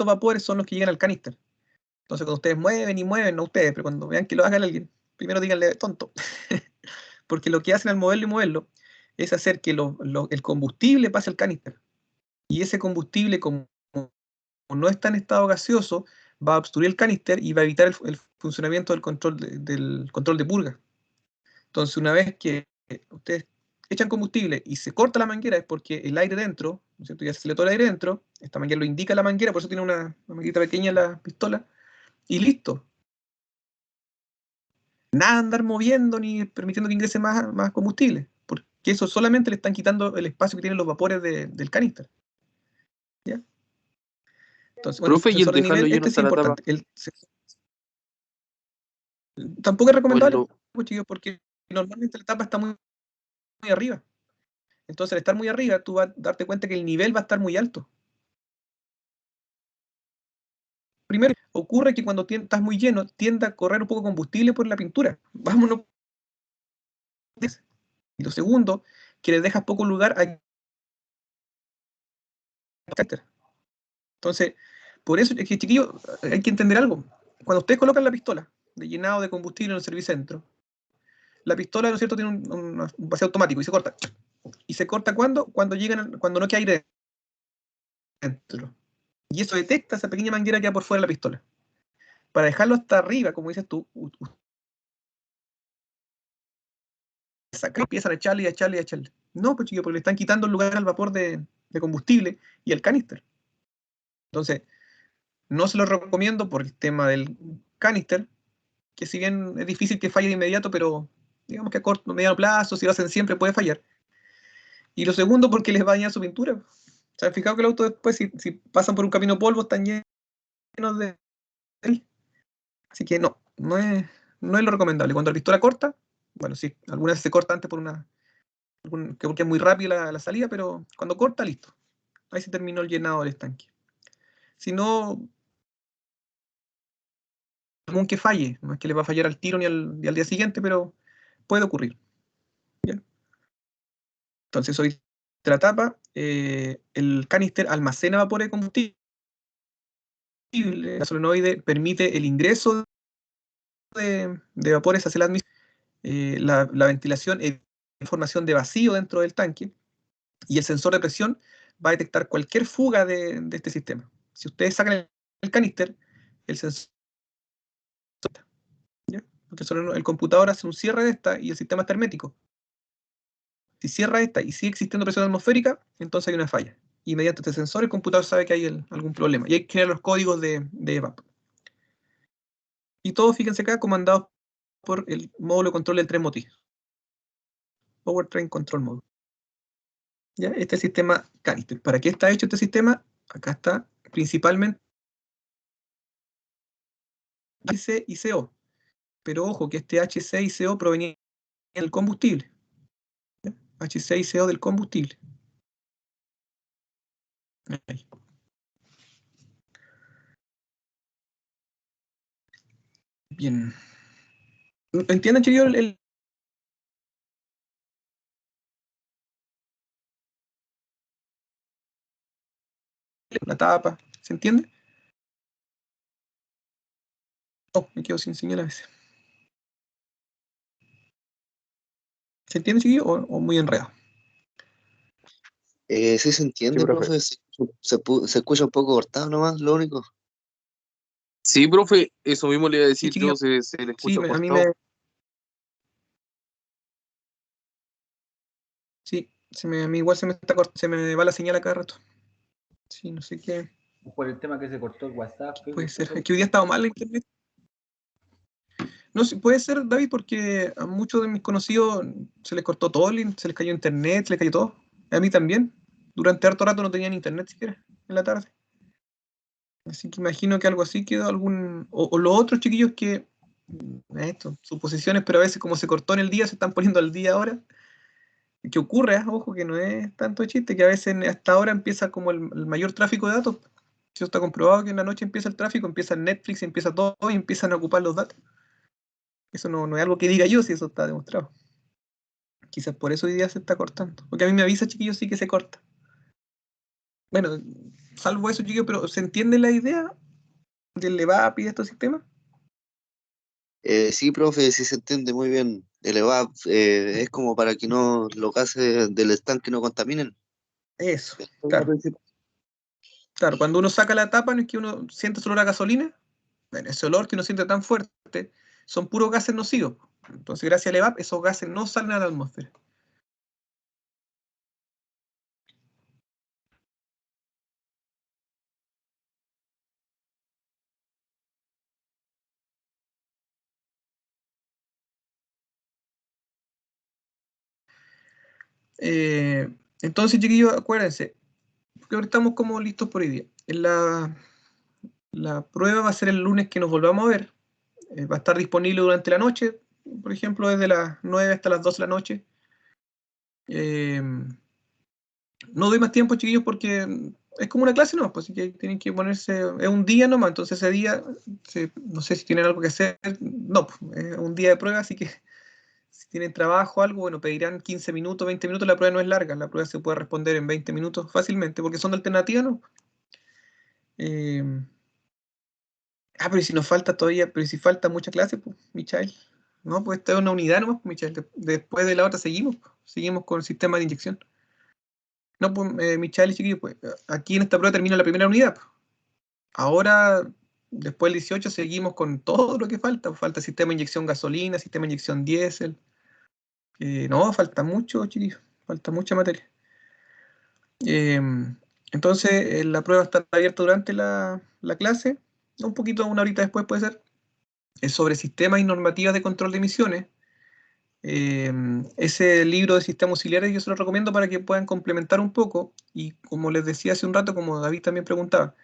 vapores son los que llegan al canister. Entonces, cuando ustedes mueven y mueven, no ustedes, pero cuando vean que lo haga alguien, primero díganle tonto. Porque lo que hacen al moverlo y moverlo es hacer que el combustible pase al canister. Y ese combustible, como no está en estado gaseoso, va a obstruir el canister y va a evitar el funcionamiento del control de purga. Entonces, una vez que ustedes echan combustible y se corta la manguera, es porque el aire dentro, ¿no es cierto? Ya se le todo el aire dentro, esta manguera lo indica la manguera, por eso tiene una manguerita pequeña en la pistola, y listo. Nada andar moviendo ni permitiendo que ingrese más combustible, porque eso solamente le están quitando el espacio que tienen los vapores del canister. ¿Ya? Entonces, bueno, Profe, el ¿y el sensor de dejarlo nivel, lleno este es hasta la tapa? importante. Tampoco es recomendable, Bueno, pues, chicos, porque normalmente la tapa está muy arriba. Entonces, al estar muy arriba, tú vas a darte cuenta que el nivel va a estar muy alto. Primero, ocurre que cuando estás muy lleno, tiende a correr un poco de combustible por la pintura. Vámonos. Y lo segundo, que le dejas poco lugar a canister. Entonces, por eso es que, chiquillos, hay que entender algo. Cuando ustedes colocan la pistola de llenado de combustible en el servicentro, la pistola, ¿no es cierto?, tiene un vacío automático y se corta. ¿Y se corta cuándo? Cuando no queda aire dentro. Y eso detecta esa pequeña manguera que va por fuera de la pistola. Para dejarlo hasta arriba, como dices tú, empiezan a echarle y a echarle y a echarle. No, pues chiquillos, porque le están quitando el lugar al vapor de combustible y al canister. Entonces, no se lo recomiendo por el tema del canister, que si bien es difícil que falle de inmediato, pero digamos que a corto o mediano plazo, si lo hacen siempre, puede fallar. Y lo segundo, porque les va a dañar su pintura. ¿Se han fijado que el auto después, si pasan por un camino polvo, están llenos de... Así que no es lo recomendable. Cuando la pistola corta, bueno, sí, algunas veces se corta antes porque es muy rápida la salida, pero cuando corta, listo. Ahí se terminó el llenado del estanque. Si no, común que falle, no es que le va a fallar al tiro ni al día siguiente, pero puede ocurrir. ¿Bien? Entonces, hoy la tapa, el canister almacena vapores de combustible, la solenoide permite el ingreso de vapores hacia la admisión, la ventilación es información de vacío dentro del tanque, y el sensor de presión va a detectar cualquier fuga de este sistema. Si ustedes sacan el canister, el sensor, ¿ya? Porque el computador hace un cierre de esta y el sistema está hermético. Si cierra esta y sigue existiendo presión atmosférica, entonces hay una falla. Y mediante este sensor el computador sabe que hay algún problema. Y hay que crear los códigos de EVAP. Y todos, fíjense acá, comandados por el módulo de control del tren motriz. Powertrain Control Module. ¿Ya? Este sistema canister. ¿Para qué está hecho este sistema? Acá está principalmente HC y CO. Pero ojo que este HC y CO provenía del combustible. ¿Ya? HC y CO del combustible. Ahí. Bien. ¿Entienden, chiquillos, la tapa? ¿Se entiende? Oh, me quedo sin señal a veces. ¿Se entiende, chiquillo, o muy enredado? Sí se entiende, Sí, profe. profe. Se escucha un poco cortado nomás, lo único. sí, profe, eso mismo le iba a Sí, decir chiquillo. yo, se le Sí, escucha a mí cortado. Sí, a mí igual se me va la señal a cada rato. Sí, no sé qué. Por el tema que se cortó el WhatsApp. Puede ser. Es que hoy día ha estado mal la internet. No, sí, puede ser, David, porque a muchos de mis conocidos se les cortó todo, se les cayó internet, se les cayó todo. A mí también. Durante harto rato no tenían internet siquiera, en la tarde. Así que imagino que algo así quedó algún... O los otros chiquillos que... suposiciones, pero a veces como se cortó en el día, se están poniendo al día ahora. ¿Qué ocurre? Ojo, que no es tanto chiste, que a veces hasta ahora empieza como el mayor tráfico de datos. Eso está comprobado, que en la noche empieza el tráfico, empieza el Netflix, empieza todo y empiezan a ocupar los datos. Eso no es algo que diga yo, si eso está demostrado. Quizás por eso hoy día se está cortando. Porque a mí me avisa, chiquillos, sí que se corta. Bueno, salvo eso, chiquillos, pero ¿se entiende la idea del EVAP y de estos sistemas? Sí, profe, sí se entiende muy bien. El EVAP es como para que no los gases del estanque no contaminen. Eso, Esa es la claro. principal. Claro, cuando uno saca la tapa, no es que uno siente ese olor a gasolina. Bueno, ese olor que uno siente tan fuerte son puros gases nocivos. Entonces, gracias al EVAP, esos gases no salen a la atmósfera. Entonces, chiquillos, acuérdense, que ahora estamos como listos por hoy día. La prueba va a ser el lunes que nos volvamos a ver. Va a estar disponible durante la noche, por ejemplo, desde las 9 hasta las 12 de la noche. No doy más tiempo, chiquillos, porque es como una clase, ¿no? Pues así que tienen que ponerse, es un día nomás, entonces ese día, no sé si tienen algo que hacer, no, pues, es un día de prueba, así que si tienen trabajo o algo, bueno, pedirán 15 minutos, 20 minutos, la prueba no es larga, la prueba se puede responder en 20 minutos fácilmente, porque son de alternativa, ¿no? Pero si nos falta todavía, pero si falta mucha clase, pues, Michael. No, pues esta es una unidad nomás, pues, Michael. Después de la otra seguimos, pues, seguimos con el sistema de inyección. No, pues, Michael y chiquillos, pues, aquí en esta prueba termina la primera unidad, pues. Ahora, después del 18, seguimos con todo lo que falta. Falta sistema de inyección gasolina, sistema de inyección diésel. No, falta mucho, chiquillos. Falta mucha materia. Entonces, la prueba está abierta durante la clase. Un poquito, una horita después puede ser. Es sobre sistemas y normativas de control de emisiones. Ese libro de sistemas auxiliares yo se lo recomiendo para que puedan complementar un poco. Y como les decía hace un rato, como David también preguntaba,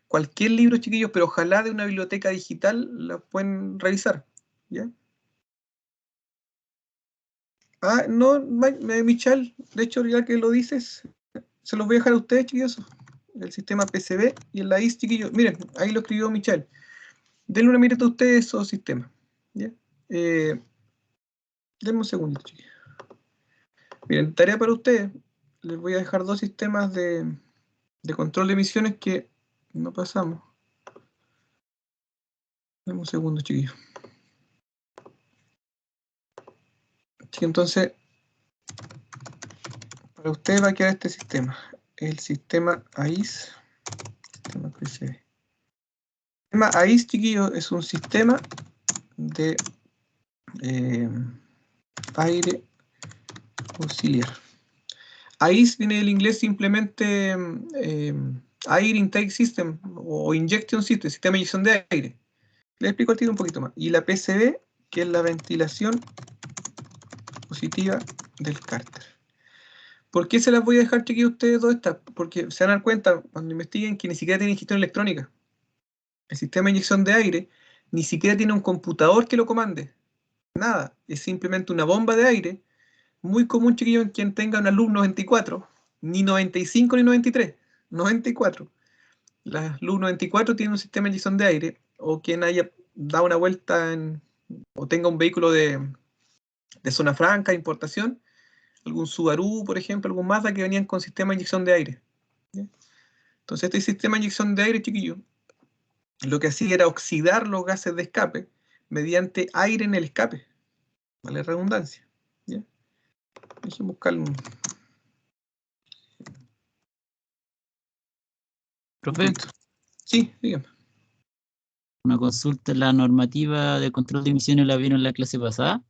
cualquier libro, chiquillos, pero ojalá de una biblioteca digital, la pueden revisar. ¿Ya? No, Michal, de hecho, ya que lo dices, se los voy a dejar a ustedes, chiquillos. El sistema PCB y el AIS, chiquillos. Miren, ahí lo escribió Michal. Denle una mirada a ustedes esos sistemas. ¿Ya? Denme un segundo, chiquillos. Miren, tarea para ustedes. Les voy a dejar dos sistemas de control de emisiones que no pasamos. Denme un segundo, chiquillos. Entonces, para ustedes va a quedar este sistema. El sistema AIS. Sistema PCB. El sistema AIS, chiquillos, es un sistema de aire auxiliar. AIS viene del inglés simplemente Air Intake System o Injection System, sistema de inyección de aire. Les explico el título un poquito más. Y la PCB, que es la ventilación positiva del cárter. ¿Por qué se las voy a dejar, chiquillos, ustedes dos estas? Porque se van a dar cuenta cuando investiguen que ni siquiera tiene gestión electrónica. El sistema de inyección de aire ni siquiera tiene un computador que lo comande. Nada, es simplemente una bomba de aire. Muy común, chiquillos, en quien tenga una LUB 94, ni 95 ni 93, 94. La LUB 94 tiene un sistema de inyección de aire, o quien haya dado una vuelta o tenga un vehículo de zona franca, importación, algún Subaru, por ejemplo, algún Mazda que venían con sistema de inyección de aire. ¿Ya? Entonces, este sistema de inyección de aire, chiquillos, lo que hacía era oxidar los gases de escape mediante aire en el escape. Vale, redundancia. ¿Ya? Déjenme buscar un... Profe, Sí, dígame. una consulta, ¿la normativa de control de emisiones la vieron en la clase pasada?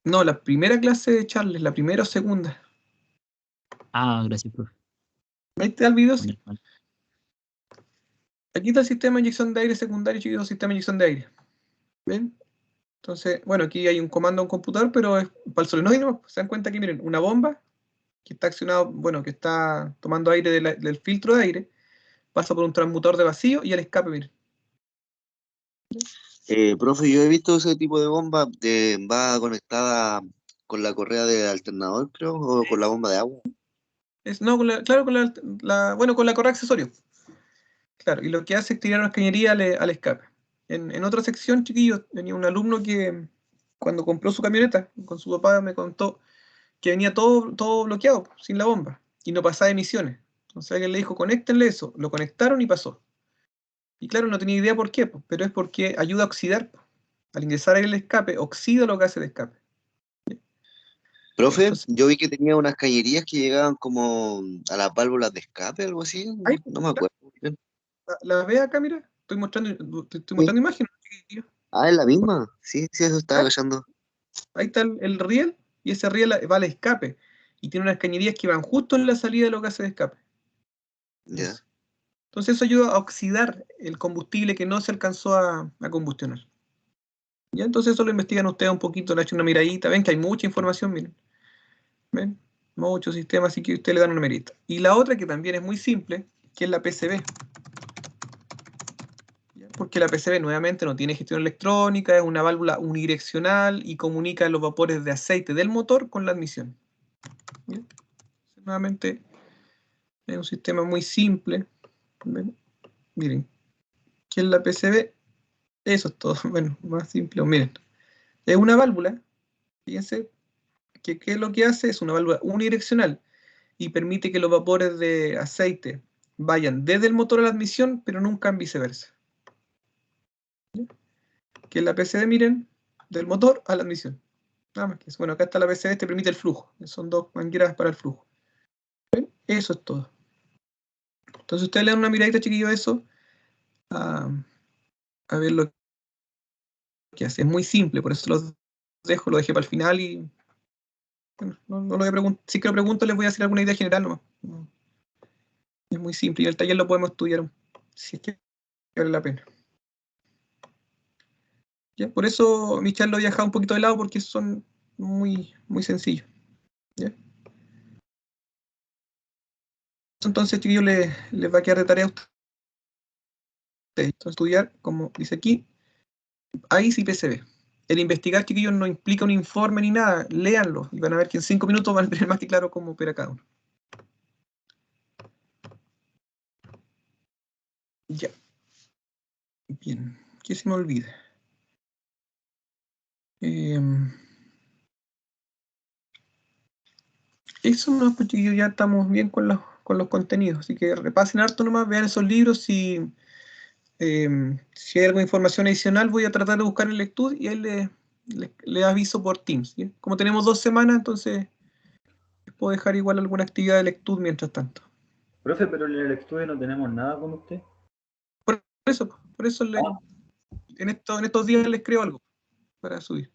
No, la primera clase de Charles, la primera o segunda. Gracias, profe. Ahí está el video, sí. Menos mal. Aquí está el sistema de inyección de aire secundario, chicos, sistema de inyección de aire. ¿Ven? Entonces, bueno, aquí hay un comando a un computador, pero es para el solenoide, ¿no? Se dan cuenta que, miren, una bomba que está accionado, bueno, que está tomando aire del filtro de aire, pasa por un transmutador de vacío y al escape, miren. Profe, yo he visto ese tipo de bomba, va conectada con la correa de alternador, creo, o con la bomba de agua. No, claro, bueno, con la correa de accesorio. Claro, y lo que hace es tirar una cañería al escape. en otra sección, chiquillos, venía un alumno que cuando compró su camioneta con su papá me contó que venía todo bloqueado, sin la bomba, y no pasaba emisiones. Entonces alguien le dijo, conéctenle eso. Lo conectaron y pasó. Y claro, no tenía idea por qué, pero es porque ayuda a oxidar. Al ingresar el escape, oxida los gases de escape. Profe, Entonces, yo vi que tenía unas cañerías que llegaban como a las válvulas de escape, algo así. ahí, No me acuerdo bien. la ve acá, mira, estoy mostrando imágenes, chiquillos. Ah, es la misma. Sí, sí, eso estaba cachando. Ahí está el riel, y ese riel va al escape. Y tiene unas cañerías que van justo en la salida de los gases de escape. Ya. Entonces eso ayuda a oxidar el combustible que no se alcanzó a combustionar. ¿Ya? Entonces eso lo investigan ustedes un poquito, le echan una miradita, ven que hay mucha información, miren. ¿Ven? Muchos sistemas, así que ustedes le dan una miradita. Y la otra que también es muy simple, que es la PCB. ¿Ya? Porque la PCB nuevamente no tiene gestión electrónica, es una válvula unidireccional y comunica los vapores de aceite del motor con la admisión. ¿Ya? Nuevamente es un sistema muy simple. ¿Ven? Miren, ¿qué es la PCB? Eso es todo. Bueno, más simple. Miren, es una válvula. Fíjense que ¿qué es lo que hace? Es una válvula unidireccional y permite que los vapores de aceite vayan desde el motor a la admisión, pero nunca en viceversa. ¿Ya? Que es la PCB, miren, del motor a la admisión. Nada más que eso. Bueno, acá está la PCB, te permite el flujo. Son dos mangueras para el flujo. ¿Ven? Eso es todo. Entonces ustedes le dan una miradita, chiquillo, a eso. A ver lo que hace. Es muy simple, por eso lo dejé para el final y bueno, no lo voy a preguntar. Si que lo pregunto, les voy a hacer alguna idea general nomás. No, es muy simple y en el taller lo podemos estudiar si es que vale la pena. ¿Ya? Por eso mi charla lo he dejado un poquito de lado porque son muy sencillos. ¿Ya? Entonces, chiquillos, les va a quedar de tarea a ustedes. Entonces, estudiar, como dice aquí, AIS y PCB. El investigar, chiquillos, no implica un informe ni nada. Léanlo y van a ver que en 5 minutos van a tener más que claro cómo opera cada uno. Ya. Bien. ¿Qué se me olvida? Eso no, pues chiquillos, ya estamos bien con los contenidos. Así que repasen harto nomás, vean esos libros. Si hay alguna información adicional, voy a tratar de buscar en Lectud y ahí le aviso por Teams. ¿Ya? Como tenemos 2 semanas, entonces les puedo dejar igual alguna actividad de Lectud mientras tanto. Profe, pero en el estudio no tenemos nada con usted. Por eso en estos días les creo algo para subir.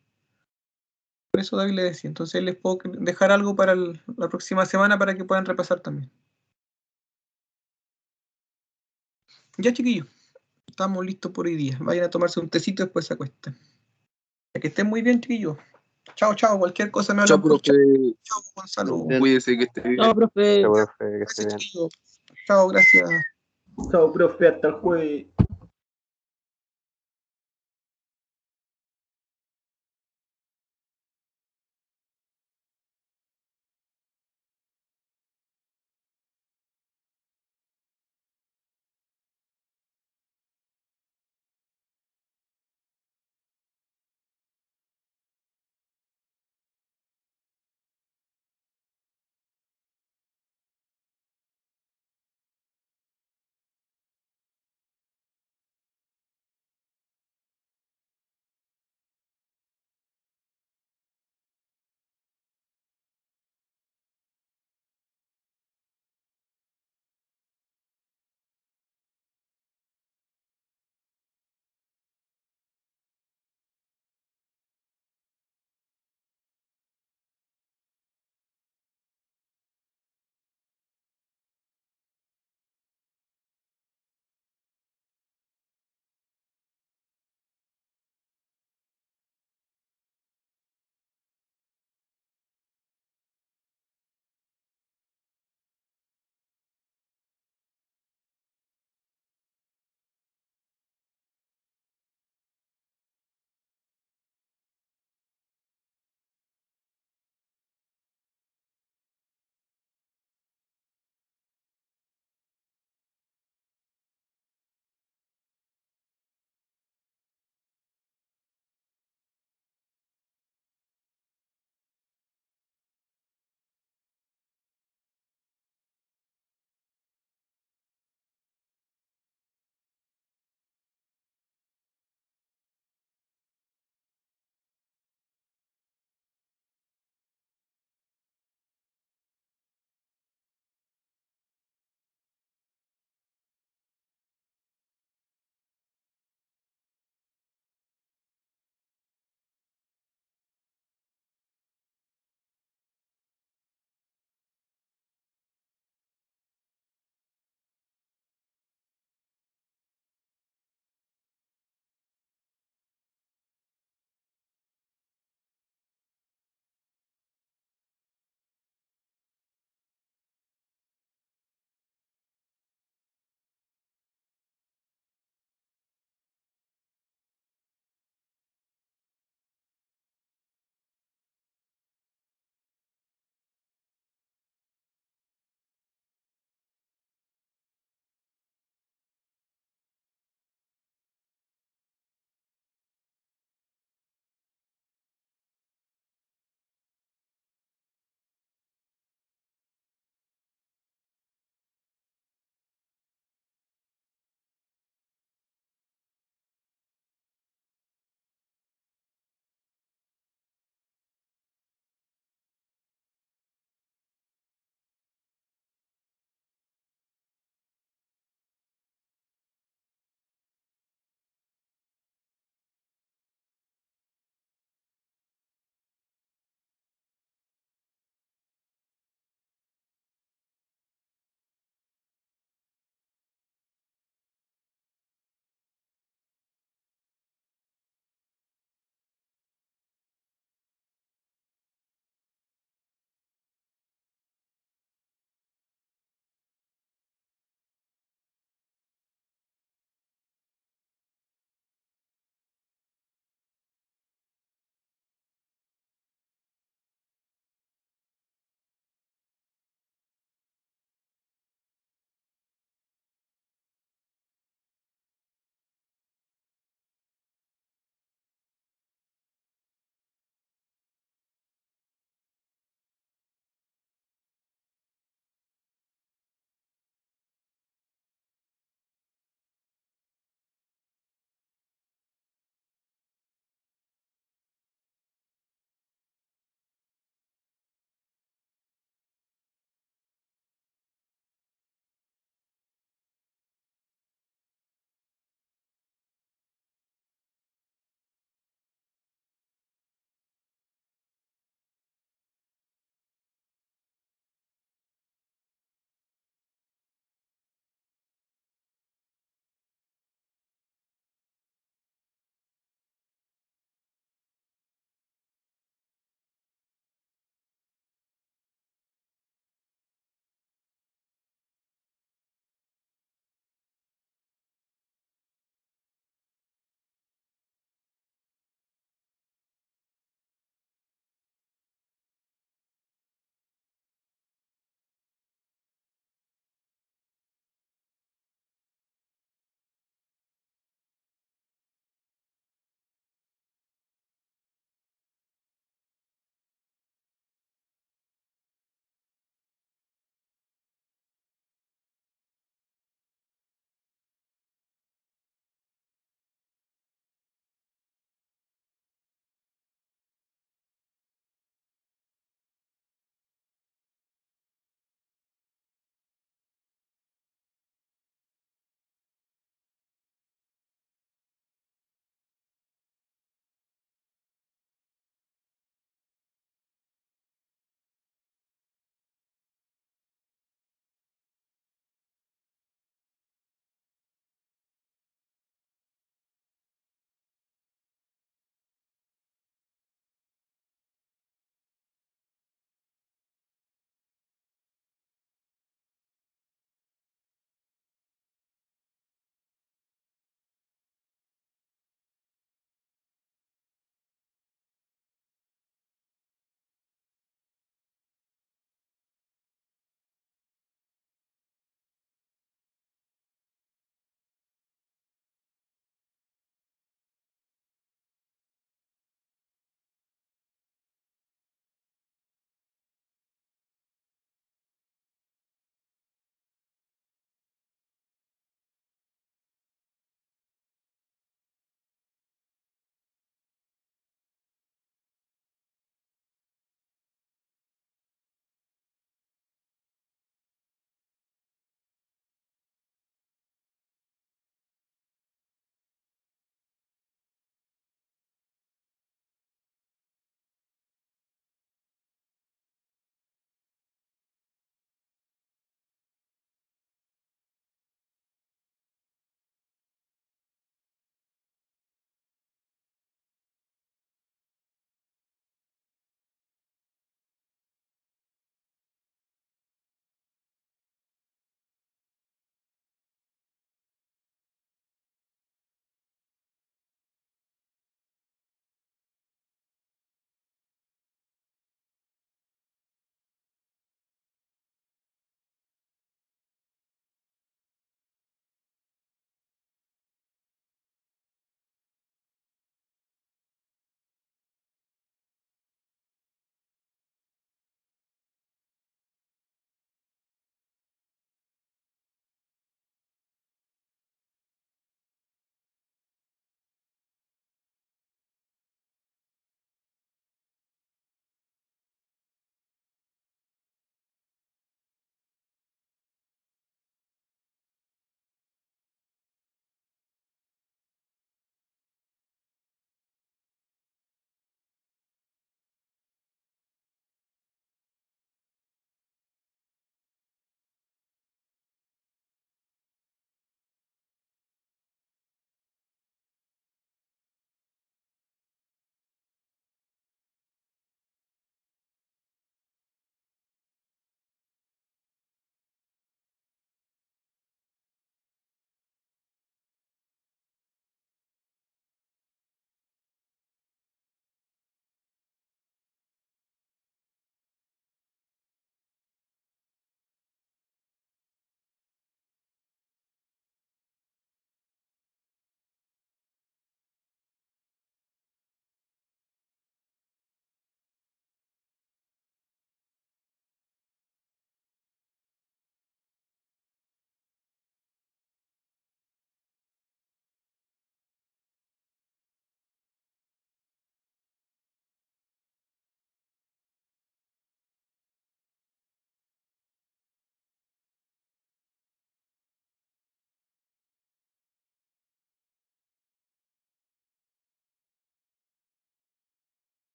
Por eso David le decía. Entonces les puedo dejar algo para la próxima semana para que puedan repasar también. Ya, chiquillos, estamos listos por hoy día. Vayan a tomarse un tecito y después se acuestan. Que estén muy bien, chiquillos. Chao, chao. Cualquier cosa me hablan Chao, por chat. profe. Chao, Gonzalo. Cuídese que esté bien. No, profe. Chao, profe, que esté Gracias, bien. chiquillos. Chao, gracias. Chao, profe, hasta el jueves.